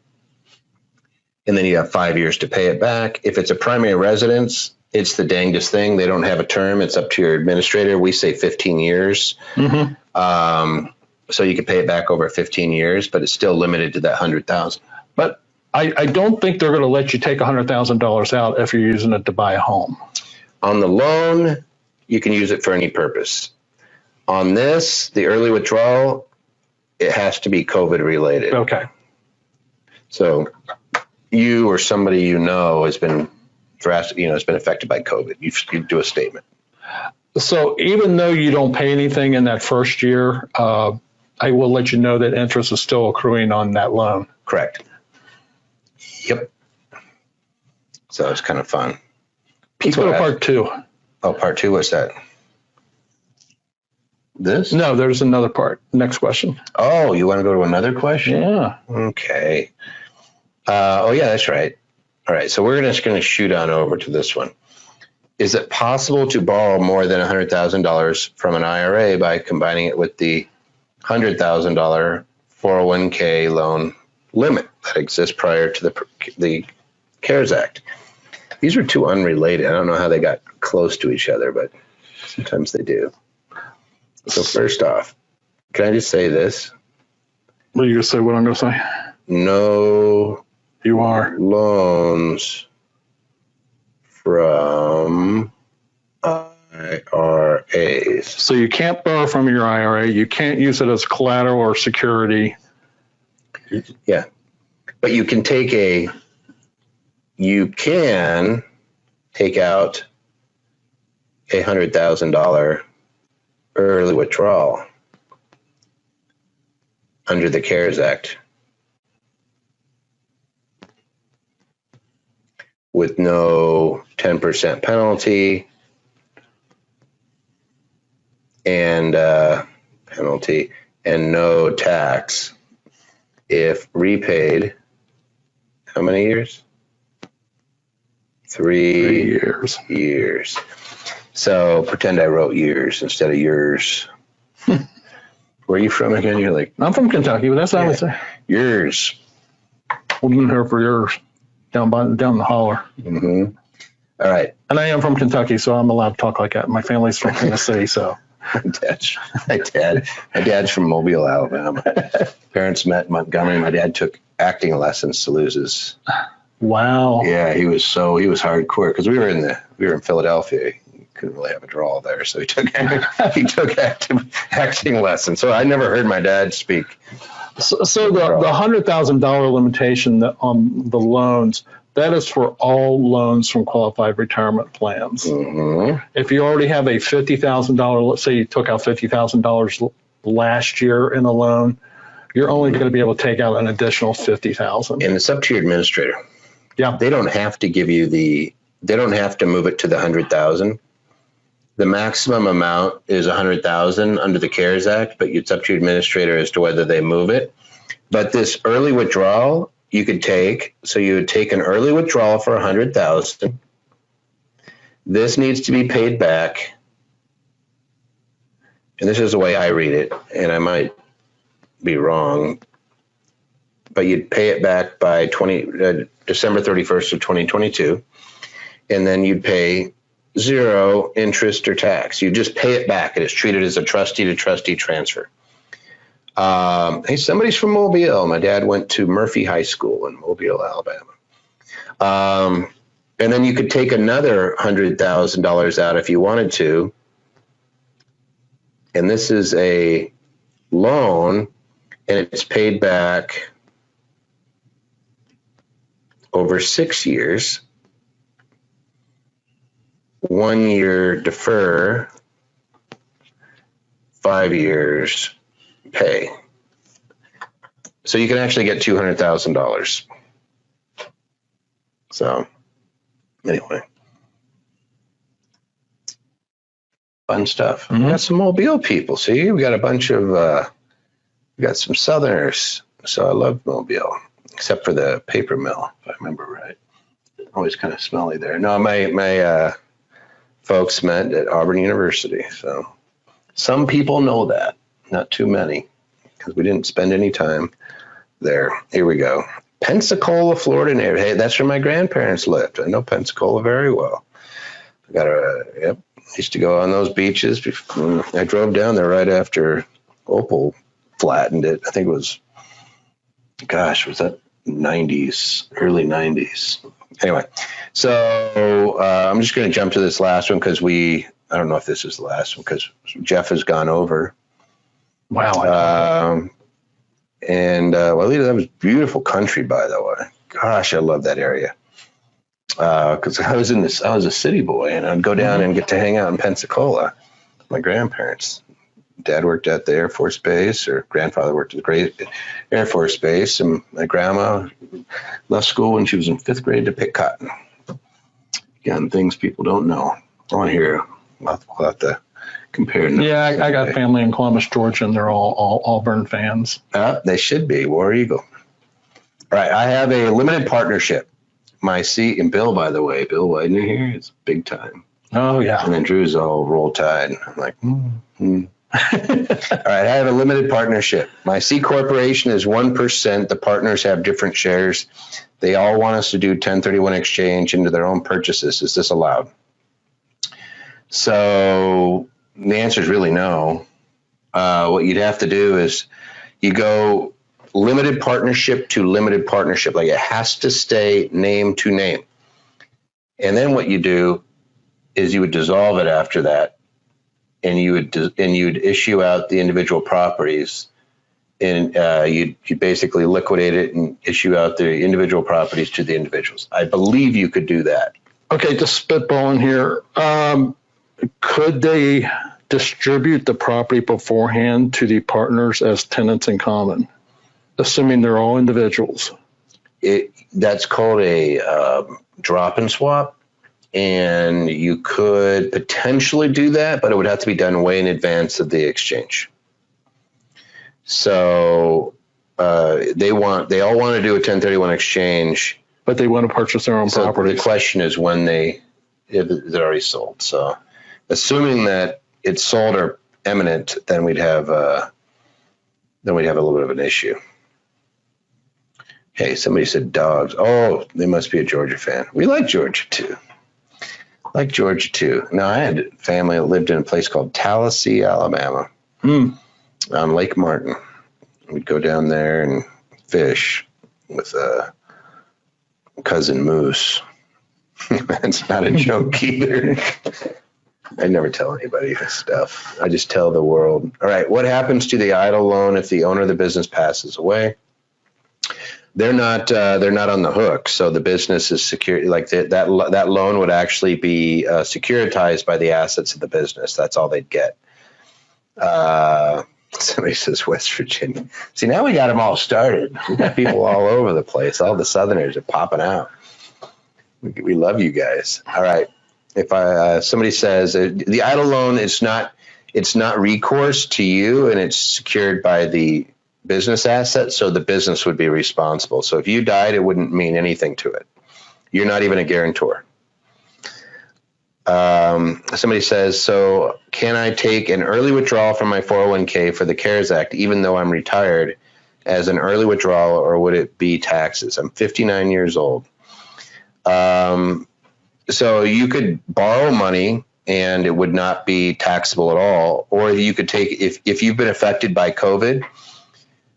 and then you have 5 years to pay it back. If it's a primary residence, it's the dangest thing. They don't have a term. It's up to your administrator. We say 15 years. So you can pay it back over 15 years, but it's still limited to that 100,000. But I don't think they're going to let you take $100,000 out if you're using it to buy a home. On the loan, you can use it for any purpose. On this, the early withdrawal, it has to be COVID related. Okay. So you or somebody you know has been has been affected by COVID. You do a statement. So even though you don't pay anything in that first year, I will let you know that interest is still accruing on that loan. Correct. Yep. So it's kind of fun. Let's go to part 2. Oh, part 2, what's that? This? No, there's another part. Next question. Oh, you want to go to another question? Yeah. Okay. Oh, yeah, that's right. All right, so we're just going to shoot on over to this one. Is it possible to borrow more than $100,000 from an IRA by combining it with the $100,000 401k loan limit that exists prior to the CARES Act? These are two unrelated. I don't know how they got close to each other, but sometimes they do. So first off, can I just say this? Well, you going to say what I'm going to say? No. You are. Loans from IRAs. So you can't borrow from your IRA. You can't use it as collateral or security. Yeah. But you can take out a $100,000 early withdrawal under the CARES Act with no 10% penalty and no tax if repaid. How many years? 3 years. So pretend I wrote years instead of yours. Where are you from again? You're like, I'm from Kentucky, but that's not what I say. Yours. We've been here for years, down the holler. Mm-hmm. All right. And I am from Kentucky, so I'm allowed to talk like that. My family's from Tennessee, so. My dad's from Mobile, Alabama. Parents met in Montgomery. My dad took acting lessons to lose his. Wow. Yeah, he was hardcore because we were in Philadelphia. He couldn't really have a drawl there, so he took acting lessons. So I never heard my dad speak. So the $100,000 limitation on the loans, that is for all loans from qualified retirement plans. Mm-hmm. If you already have a $50,000, let's say you took out $50,000 last year in a loan, you're only going to be able to take out an additional $50,000. And it's up to your administrator. Yeah. They don't have to give you they don't have to move it to the 100,000. The maximum amount is 100,000 under the CARES Act, but it's up to your administrator as to whether they move it. But this early withdrawal you could take, so you would take an early withdrawal for 100,000. This needs to be paid back. And this is the way I read it, and I might be wrong, but you'd pay it back by December 31st of 2022, and then you'd pay zero interest or tax. You just pay it back. It is treated as a trustee to trustee transfer. Hey, somebody's from Mobile. My dad went to Murphy High School in Mobile, Alabama. And then you could take another $100,000 out if you wanted to. And this is a loan, and it's paid back over 6 years. 1 year defer, 5 years pay. So you can actually get $200,000. So anyway, fun stuff. Mm-hmm. We got some Mobile people. See, we got a bunch of, we got some Southerners. So I love Mobile, except for the paper mill, if I remember right. Always kind of smelly there. No, my folks met at Auburn University. So some people know that, not too many, because we didn't spend any time there. Here we go. Pensacola, Florida neighborhood. Hey, that's where my grandparents lived. I know Pensacola very well. Yep. Used to go on those beaches. I drove down there right after Opal flattened it. I think it was, was that 90s, early 90s. Anyway, so I'm just going to jump to this last one because I don't know if this is the last one because Jeff has gone over. Wow. Walita, that was beautiful country, by the way. Gosh, I love that area. Because I was a city boy, and I'd go down and get to hang out in Pensacola. My grandparents. Dad worked at the Air Force Base, or grandfather worked at the Great Air Force Base, and my grandma left school when she was in 5th grade to pick cotton. Again, things people don't know. I want to hear. We'll have to compare. Yeah, I got family in Columbus, Georgia, and they're all Auburn fans. They should be. War Eagle. All right, I have a limited partnership. My seat, and Bill, by the way, Bill Widener here is big time. Oh, yeah. And then Drew's all roll tide. I'm like, All right, I have a limited partnership. My C corporation is 1%. The partners have different shares. They all want us to do 1031 exchange into their own purchases. Is this allowed? So the answer is really no. What you'd have to do is you go limited partnership to limited partnership. Like, it has to stay name to name. And then what you do is you would dissolve it after that, and you'd issue out the individual properties, and you'd basically liquidate it and issue out the individual properties to the individuals. I believe you could do that. Okay, just spitballing here. Could they distribute the property beforehand to the partners as tenants in common, assuming they're all individuals? That's called a drop and swap. And you could potentially do that, but it would have to be done way in advance of the exchange. So they all want to do a 1031 exchange, but they want to purchase their own property. The question is when if it's already sold. So assuming that it's sold or imminent, then we'd have a little bit of an issue. Hey, somebody said dogs. Oh, they must be a Georgia fan. We like Georgia too. Now, I had family that lived in a place called Tallahassee, Alabama, on Lake Martin. We'd go down there and fish with cousin Moose. That's not a joke either. I never tell anybody this stuff. I just tell the world. All right, what happens to the idle loan if the owner of the business passes away? They're not on the hook. So the business is secure. Like that loan would actually be securitized by the assets of the business. That's all they'd get. Somebody says West Virginia. See, now we got them all started. We got people all over the place. All the Southerners are popping out. We love you guys. All right. If somebody says the idle loan it's not recourse to you, and it's secured by the business asset, so the business would be responsible. So if you died, it wouldn't mean anything to it. You're not even a guarantor. Somebody says, so can I take an early withdrawal from my 401k for the CARES Act, even though I'm retired, as an early withdrawal, or would it be taxes? I'm 59 years old. So you could borrow money and it would not be taxable at all. Or you could take, if you've been affected by COVID,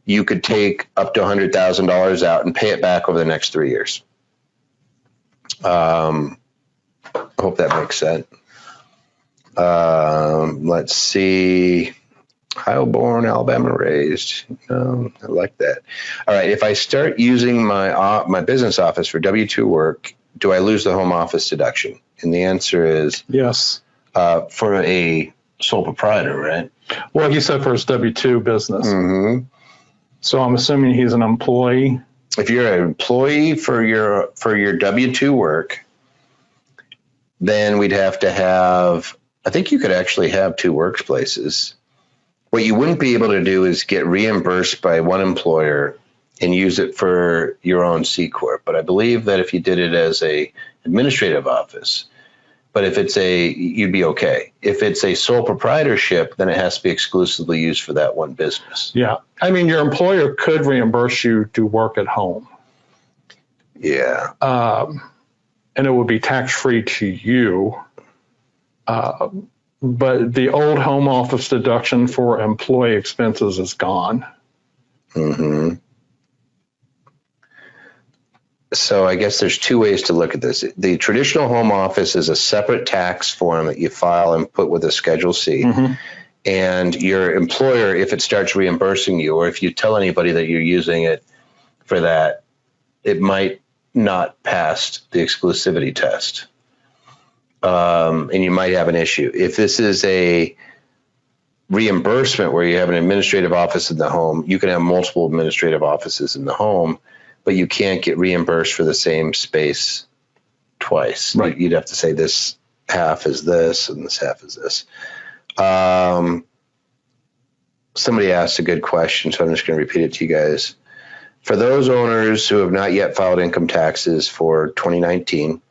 you could take up to $100,000 out and pay it back over the next 3 years. I hope that makes sense. Let's see. Ohio born, Alabama raised. I like that. All right. If I start using my business office for W-2 work, do I lose the home office deduction? And the answer is yes. For a sole proprietor, right? Well, he said for his W-2 business. Mm-hmm. So I'm assuming he's an employee. If you're an employee for your W-2 work, then we'd have to have, I think you could actually have two workplaces. What you wouldn't be able to do is get reimbursed by one employer and use it for your own C-Corp. But I believe that if you did it as a administrative office, but if you'd be okay. If it's a sole proprietorship, then it has to be exclusively used for that one business. Yeah. I mean, your employer could reimburse you to work at home. Yeah. And it would be tax-free to you. But the old home office deduction for employee expenses is gone. Mm-hmm. So I guess there's two ways to look at this. The traditional home office is a separate tax form that you file and put with a Schedule C. Mm-hmm. And your employer, if it starts reimbursing you, or if you tell anybody that you're using it for that, it might not pass the exclusivity test. And you might have an issue. If this is a reimbursement where you have an administrative office in the home, you can have multiple administrative offices in the home, but you can't get reimbursed for the same space twice. Right. You'd have to say this half is this and this half is this. Somebody asked a good question, so I'm just going to repeat it to you guys. For those owners who have not yet filed income taxes for 2019,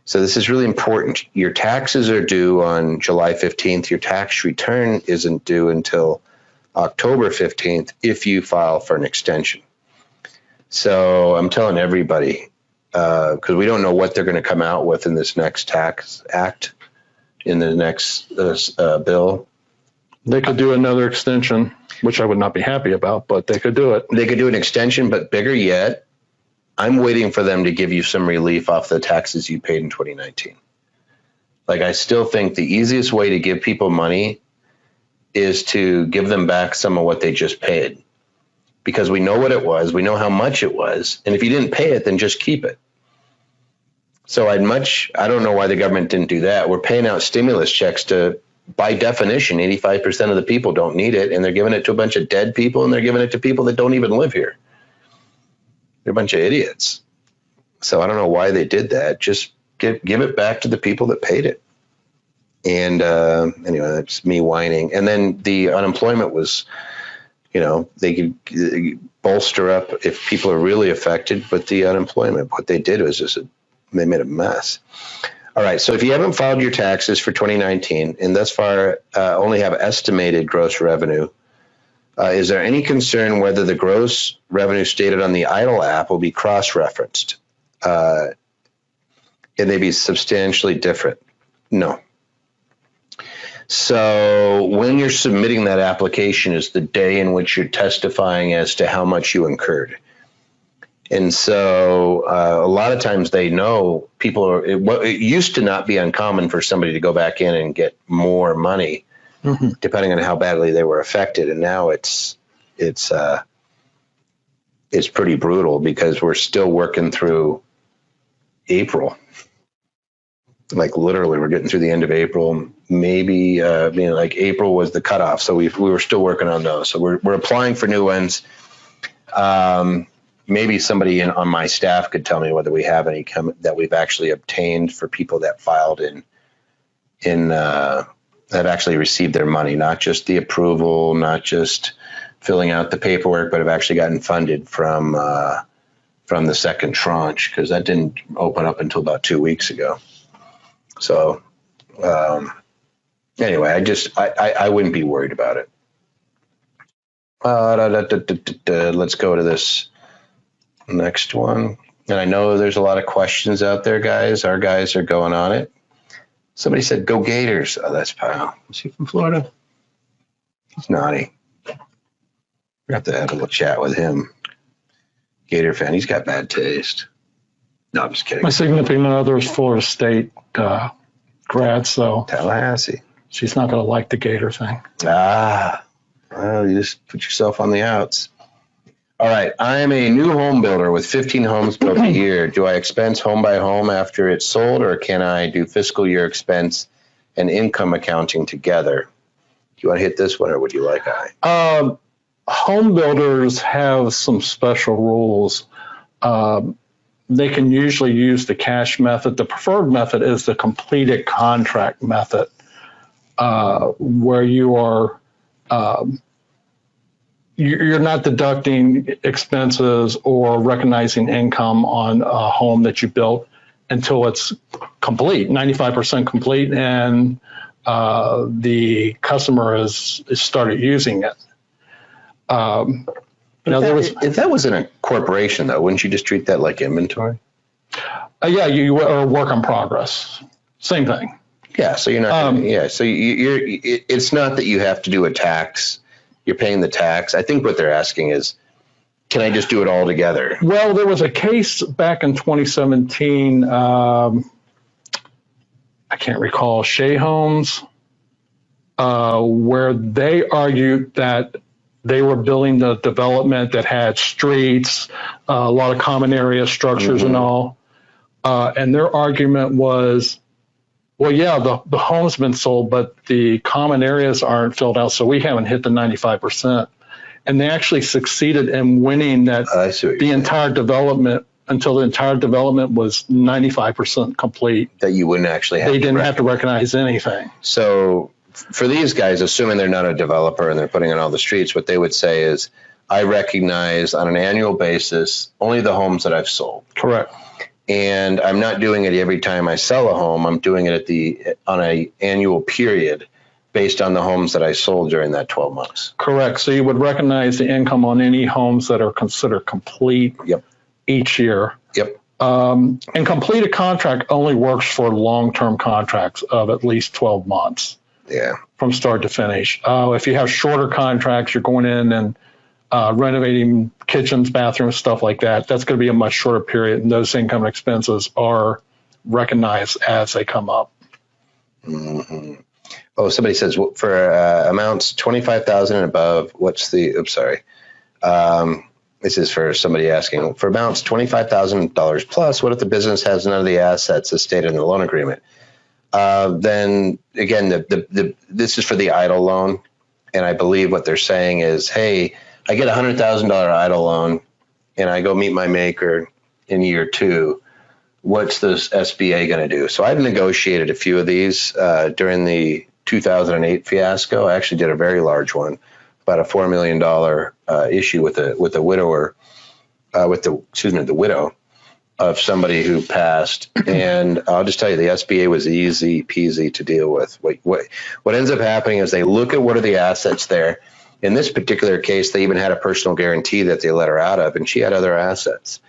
so this is really important. Your taxes are due on July 15th. Your tax return isn't due until October 15th if you file for an extension. So I'm telling everybody, because we don't know what they're going to come out with in this next tax act, in the next bill. They could do another extension, which I would not be happy about, but they could do it. They could do an extension, but bigger yet, I'm waiting for them to give you some relief off the taxes you paid in 2019. Like, I still think the easiest way to give people money is to give them back some of what they just paid, because we know what it was, we know how much it was, and if you didn't pay it, then just keep it. So I don't know why the government didn't do that. We're paying out stimulus checks to, by definition, 85% of the people don't need it, and they're giving it to a bunch of dead people, and they're giving it to people that don't even live here. They're a bunch of idiots. So I don't know why they did that. Just give it back to the people that paid it. And anyway, that's me whining. And then the unemployment was, they could bolster up if people are really affected, but the unemployment, what they did was they made a mess. All right, so if you haven't filed your taxes for 2019 and thus far only have estimated gross revenue, is there any concern whether the gross revenue stated on the EIDL app will be cross-referenced? And they be substantially different? No. So when you're submitting that application is the day in which you're testifying as to how much you incurred. And so a lot of times they know it used to not be uncommon for somebody to go back in and get more money, mm-hmm. depending on how badly they were affected. And now it's pretty brutal because we're still working through April. Like literally we're getting through the end of April, maybe, like April was the cutoff. So we were still working on those. So we're applying for new ones. Maybe somebody on my staff could tell me whether we have any that we've actually obtained for people that filed that actually received their money, not just the approval, not just filling out the paperwork, but have actually gotten funded from the second tranche, because that didn't open up until about 2 weeks ago. So anyway, I wouldn't be worried about it. Let's go to this next one. And I know there's a lot of questions out there, guys. Our guys are going on it. Somebody said, go Gators. Oh, that's Powell. Is he from Florida? He's naughty. We have to have a little chat with him. Gator fan. He's got bad taste. No, I'm just kidding. My significant other is Florida State grad, so Tallahassee. She's not going to like the Gator thing. Well, you just put yourself on the outs. All right. I am a new home builder with 15 homes built a year. Do I expense home by home after it's sold, or can I do fiscal year expense and income accounting together? Do you want to hit this one, or would you like I? Home builders have some special rules. They can usually use the cash method. The preferred method is the completed contract method, where you are you're not deducting expenses or recognizing income on a home that you built until it's complete, 95% complete, and the customer has started using it. If that was in a corporation, though, wouldn't you just treat that like inventory? Yeah, you are a work in progress. Same thing. Yeah, so you're not. Yeah, so it's not that you have to do a tax. You're paying the tax. I think what they're asking is, can I just do it all together? Well, there was a case back in 2017. I can't recall, Shea Homes, where they argued that they were building the development that had streets, a lot of common area structures and all. And their argument was, well, yeah, the home's been sold, but the common areas aren't filled out, so we haven't hit the 95%. And they actually succeeded in winning that the entire development, until the entire development was 95% complete. That you wouldn't actually have. They didn't have to recognize anything. So for these guys, assuming they're not a developer and they're putting in all the streets, what they would say is, I recognize on an annual basis only the homes that I've sold. Correct. And I'm not doing it every time I sell a home. I'm doing it on an annual period based on the homes that I sold during that 12 months. Correct. So you would recognize the income on any homes that are considered complete each year. Yep. And completed contract only works for long-term contracts of at least 12 months. Yeah. From start to finish. If you have shorter contracts, you're going in and renovating kitchens, bathrooms, stuff like that. That's going to be a much shorter period, and those income and expenses are recognized as they come up. Mm-hmm. Oh, somebody says for amounts 25,000 and above. What's the? Oops, sorry. This is for somebody asking for amounts $25,000 plus. What if the business has none of the assets as stated in the loan agreement? Then again, this is for the idle loan, and I believe what they're saying is, hey, I get $100,000 idle loan, and I go meet my maker in year 2. What's this SBA going to do? So I've negotiated a few of these during the 2008 fiasco. I actually did a very large one, about a $4 million issue with a widower, the widow of somebody who passed. And I'll just tell you, the SBA was easy peasy to deal with. What ends up happening is they look at what are the assets there. In this particular case, they even had a personal guarantee that they let her out of, and she had other assets.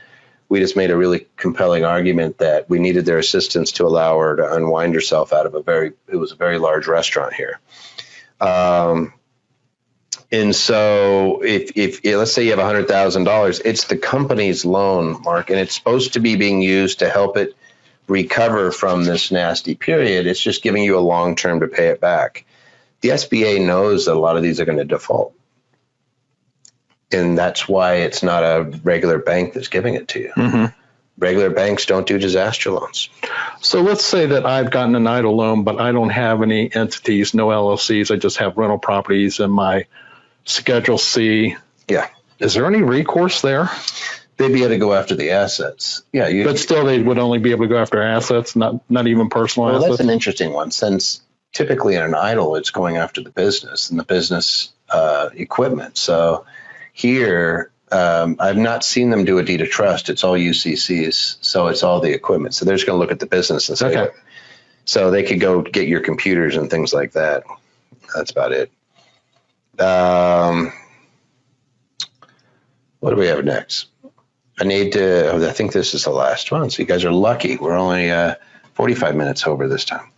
We just made a really compelling argument that we needed their assistance to allow her to unwind herself out of it was a very large restaurant here. And so if let's say you have $100,000, it's the company's loan, Mark, and it's supposed to be being used to help it recover from this nasty period. It's just giving you a long term to pay it back. The SBA knows that a lot of these are going to default. And that's why it's not a regular bank that's giving it to you. Mm-hmm. Regular banks don't do disaster loans. So let's say that I've gotten an idle loan, but I don't have any entities, no LLCs. I just have rental properties in my Schedule C. Yeah. Is there any recourse there? They'd be able to go after the assets. Yeah. But still, they would only be able to go after assets, not even personal assets? Well, that's an interesting one, since typically in an idle, it's going after the business and the business equipment. So here, I've not seen them do a deed of trust. It's all UCCs, so it's all the equipment. So they're just going to look at the business and say, okay. So they could go get your computers and things like that. That's about it. What do we have next? I think this is the last one. So you guys are lucky. We're only 45 minutes over this time.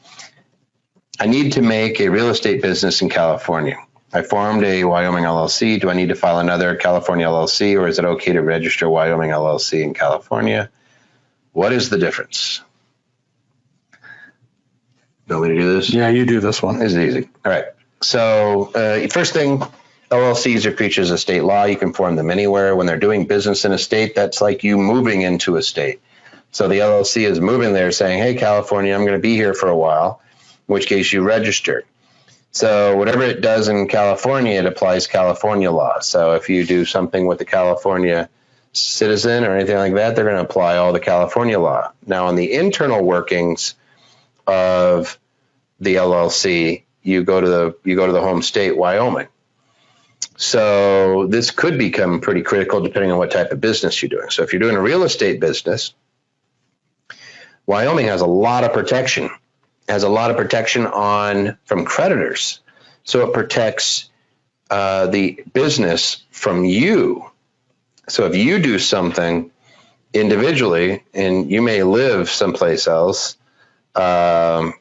I need to make a real estate business in California. I formed a Wyoming LLC. Do I need to file another California LLC, or is it okay to register Wyoming LLC in California? What is the difference? You want me to do this? Yeah, you do this one. This is easy. All right. So first thing, LLCs are creatures of state law. You can form them anywhere. When they're doing business in a state, that's like you moving into a state. So the LLC is moving there saying, hey, California, I'm going to be here for a while, in which case you register. So whatever it does in California, it applies California law. So if you do something with the California citizen or anything like that, they're going to apply all the California law. Now, on the internal workings of the LLC, you go to the home state, Wyoming. So this could become pretty critical depending on what type of business you're doing. So if you're doing a real estate business, Wyoming has a lot of protection. Has a lot of protection from creditors. So it protects the business from you. So if you do something individually, and you may live someplace else, depending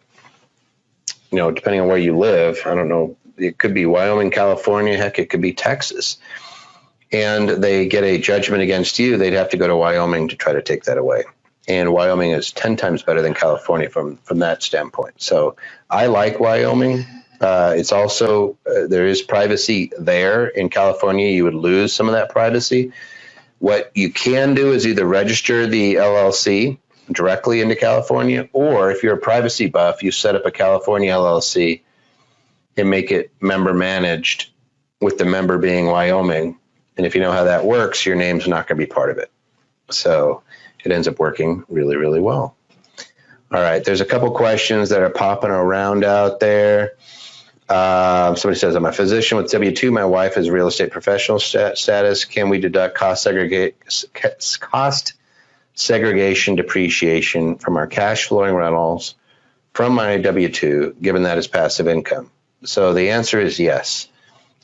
on where you live. I don't know. It could be Wyoming, California. Heck, it could be Texas. And they get a judgment against you. They'd have to go to Wyoming to try to take that away. And Wyoming is 10 times better than California from that standpoint. So I like Wyoming. It's also, there is privacy there. In California, you would lose some of that privacy. What you can do is either register the LLC directly into California, or if you're a privacy buff, you set up a California LLC and make it member managed, with the member being Wyoming. And if you know how that works, your name's not going to be part of it. So it ends up working really, really well. All right. There's a couple questions that are popping around out there. Somebody says, I'm a physician with W-2. My wife is real estate professional status. Can we deduct cost segregation depreciation from our cash flowing rentals from my W-2, given that is passive income? So the answer is yes.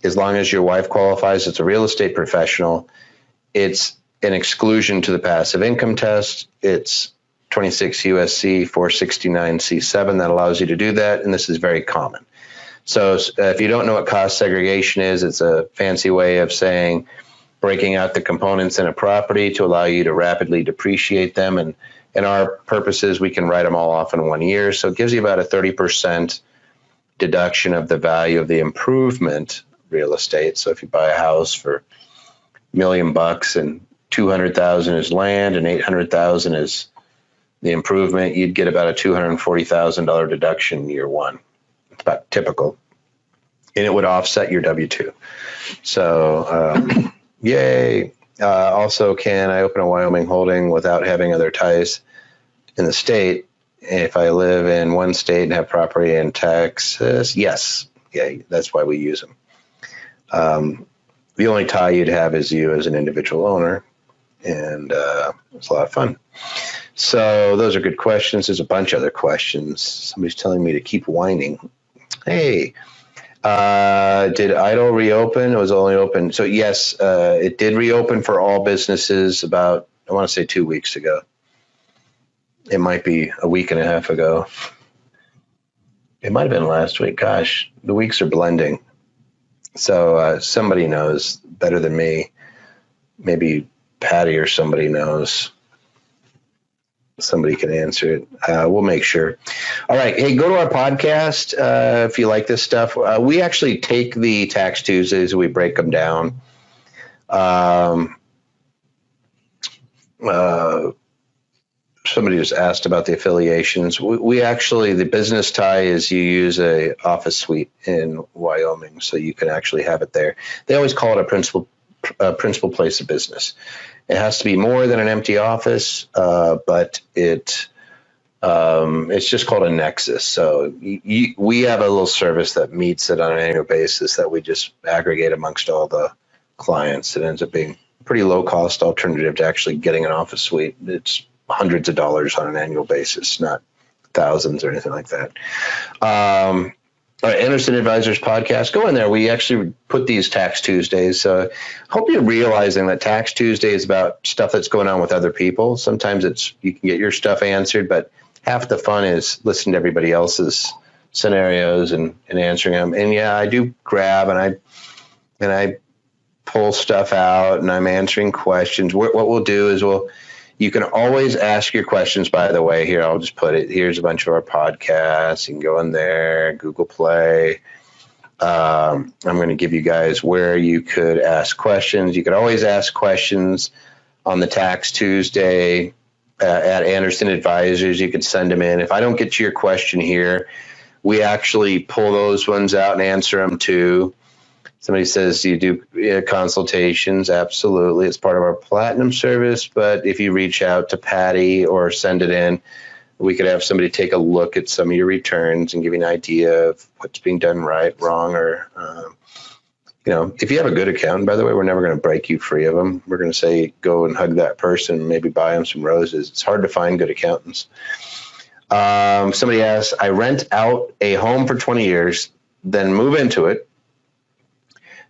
As long as your wife qualifies as a real estate professional, it's an exclusion to the passive income test. It's 26 USC 469 C7 that allows you to do that, and this is very common. So if you don't know what cost segregation is, it's a fancy way of saying breaking out the components in a property to allow you to rapidly depreciate them. And in our purposes, we can write them all off in 1 year. So it gives you about a 30% deduction of the value of the improvement real estate. So if you buy a house for $1 million and 200,000 is land and 800,000 is the improvement, you'd get about a $240,000 deduction in year one. It's about typical, and it would offset your W-2. So, yay. Also, can I open a Wyoming holding without having other ties in the state? If I live in one state and have property in Texas, yes. Yeah, that's why we use them. The only tie you'd have is you as an individual owner, and it's a lot of fun. So those are good questions. There's a bunch of other questions. Somebody's telling me to keep whining. Hey, did Idle reopen? It was only open. So yes, it did reopen for all businesses about, I want to say 2 weeks ago. It might be a week and a half ago. It might have been last week. Gosh, the weeks are blending. So somebody knows better than me. Maybe Patty or somebody knows. Somebody can answer it. We'll make sure. All right. Hey, go to our podcast if you like this stuff. We actually take the Tax Tuesdays and we break them down. Somebody just asked about the affiliations. We actually, the business tie is you use a office suite in Wyoming, so you can actually have it there. They always call it a principal place of business. It has to be more than an empty office, but it's just called a nexus. So we have a little service that meets it on an annual basis that we just aggregate amongst all the clients. It ends up being a pretty low cost alternative to actually getting an office suite. It's hundreds of dollars on an annual basis, not thousands or anything like that. All right, Anderson Advisors podcast. Go in there. We actually put these Tax Tuesdays. Hope you're realizing that Tax Tuesday is about stuff that's going on with other people. Sometimes you can get your stuff answered, but half the fun is listening to everybody else's scenarios and answering them. And yeah, I do grab and I pull stuff out and I'm answering questions. What we'll do is you can always ask your questions, by the way. Here, I'll just put it. Here's a bunch of our podcasts. You can go in there, Google Play. I'm going to give you guys where you could ask questions. You could always ask questions on the Tax Tuesday at Anderson Advisors. You could send them in. If I don't get to your question here, we actually pull those ones out and answer them too. Somebody says, do you do consultations? Absolutely. It's part of our platinum service. But if you reach out to Patty or send it in, we could have somebody take a look at some of your returns and give you an idea of what's being done right, wrong, or, if you have a good accountant, by the way, we're never going to break you free of them. We're going to say, go and hug that person and maybe buy them some roses. It's hard to find good accountants. Somebody asks, I rent out a home for 20 years, then move into it.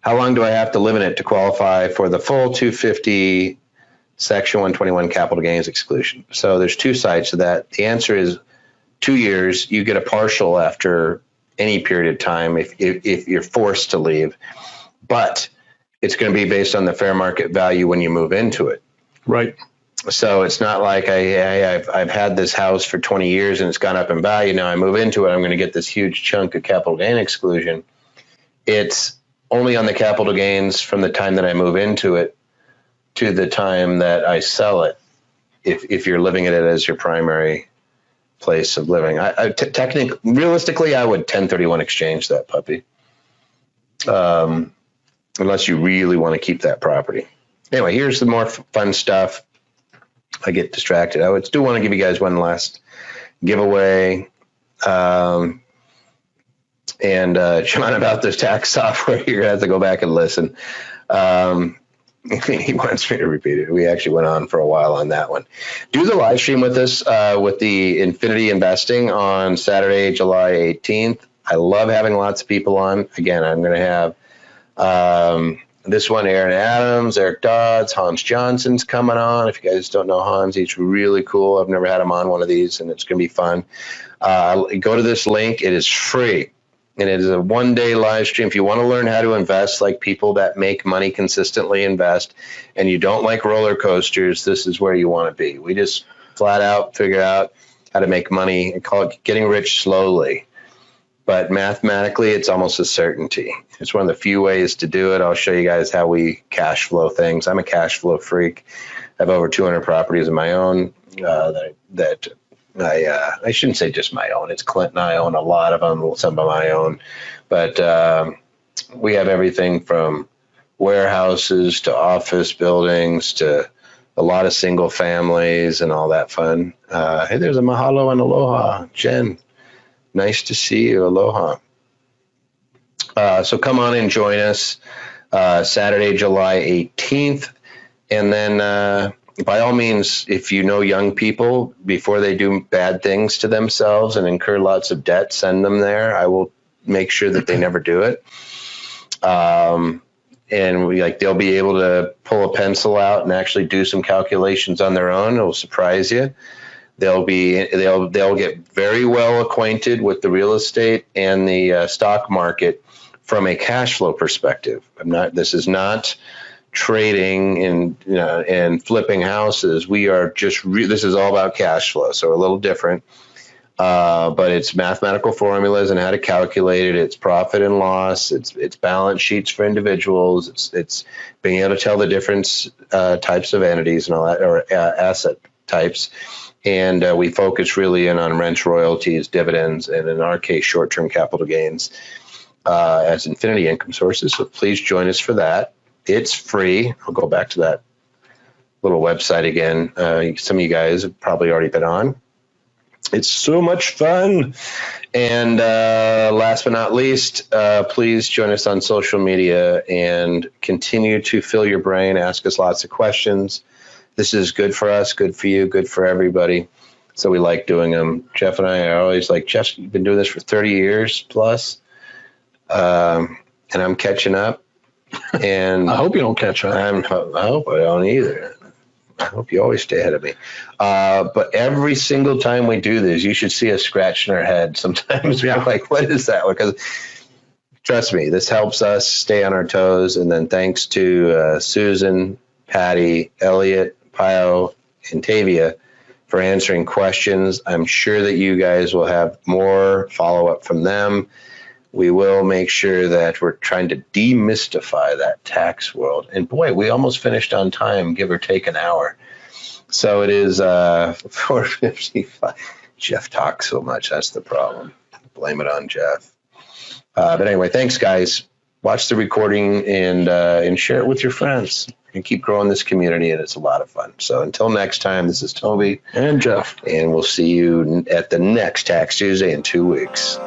How long do I have to live in it to qualify for the full $250 Section 121 capital gains exclusion. So there's two sides to that. The answer is 2 years. You get a partial after any period of time if you're forced to leave, but it's going to be based on the fair market value when you move into it. Right. So it's not like I've had this house for 20 years and it's gone up in value. Now I move into it, I'm going to get this huge chunk of capital gain exclusion. It's only on the capital gains from the time that I move into it to the time that I sell it, if you're living in it as your primary place of living. Technically, realistically, I would 1031 exchange that puppy, unless you really want to keep that property. Anyway, here's the more fun stuff. I get distracted. I do want to give you guys one last giveaway. And John, about this tax software, you're going to have to go back and listen. He wants me to repeat it. We actually went on for a while on that one. Do the live stream with us with the Infinity Investing on Saturday, July 18th. I love having lots of people on. Again, I'm going to have this one, Aaron Adams, Eric Dodds, Hans Johnson's coming on. If you guys don't know Hans, he's really cool. I've never had him on one of these, and it's going to be fun. Go to this link. It is free. And it is a one-day live stream. If you want to learn how to invest like people that make money consistently invest, and you don't like roller coasters, this is where you want to be. We just flat out figure out how to make money and call it getting rich slowly. But mathematically, it's almost a certainty. It's one of the few ways to do it. I'll show you guys how we cash flow things. I'm a cash flow freak. I have over 200 properties of my own that I shouldn't say just my own. It's Clint and I own a lot of them, some of my own. But we have everything from warehouses to office buildings to a lot of single families and all that fun. Hey, there's a mahalo and aloha. Jen, nice to see you. Aloha. So come on and join us Saturday, July 18th. And then by all means, if you know young people, before they do bad things to themselves and incur lots of debt, send them there. I will make sure that they never do it. And they'll be able to pull a pencil out and actually do some calculations on their own. It'll surprise you. They'll get very well acquainted with the real estate and the stock market from a cash flow perspective. This is not trading and flipping houses. We are just this is all about cash flow, so a little different, but it's mathematical formulas and how to calculate it. It's profit and loss. It's balance sheets for individuals. It's being able to tell the different types of entities and all that, or asset types. And we focus really in on rents, royalties, dividends, and in our case, short-term capital gains as infinity income sources. So please join us for that. It's free. I'll go back to that little website again. Some of you guys have probably already been on. It's so much fun. And last but not least, please join us on social media and continue to fill your brain. Ask us lots of questions. This is good for us, good for you, good for everybody. So we like doing them. Jeff and I are always like, Jeff, you've been doing this for 30 years plus. And I'm catching up. And I hope you don't catch up. I hope I don't either. I hope you always stay ahead of me. But every single time we do this, you should see us scratching our head. Sometimes we're like, what is that? Because trust me, this helps us stay on our toes. And then thanks to Susan, Patty, Elliot, Pio, and Tavia for answering questions. I'm sure that you guys will have more follow-up from them. We will make sure that we're trying to demystify that tax world. And boy, we almost finished on time, give or take an hour. So it is 4:55. Jeff talks so much. That's the problem. Blame it on Jeff. But anyway, thanks, guys. Watch the recording and share it with your friends. And keep growing this community, and it's a lot of fun. So until next time, this is Toby and Jeff. And we'll see you at the next Tax Tuesday in 2 weeks.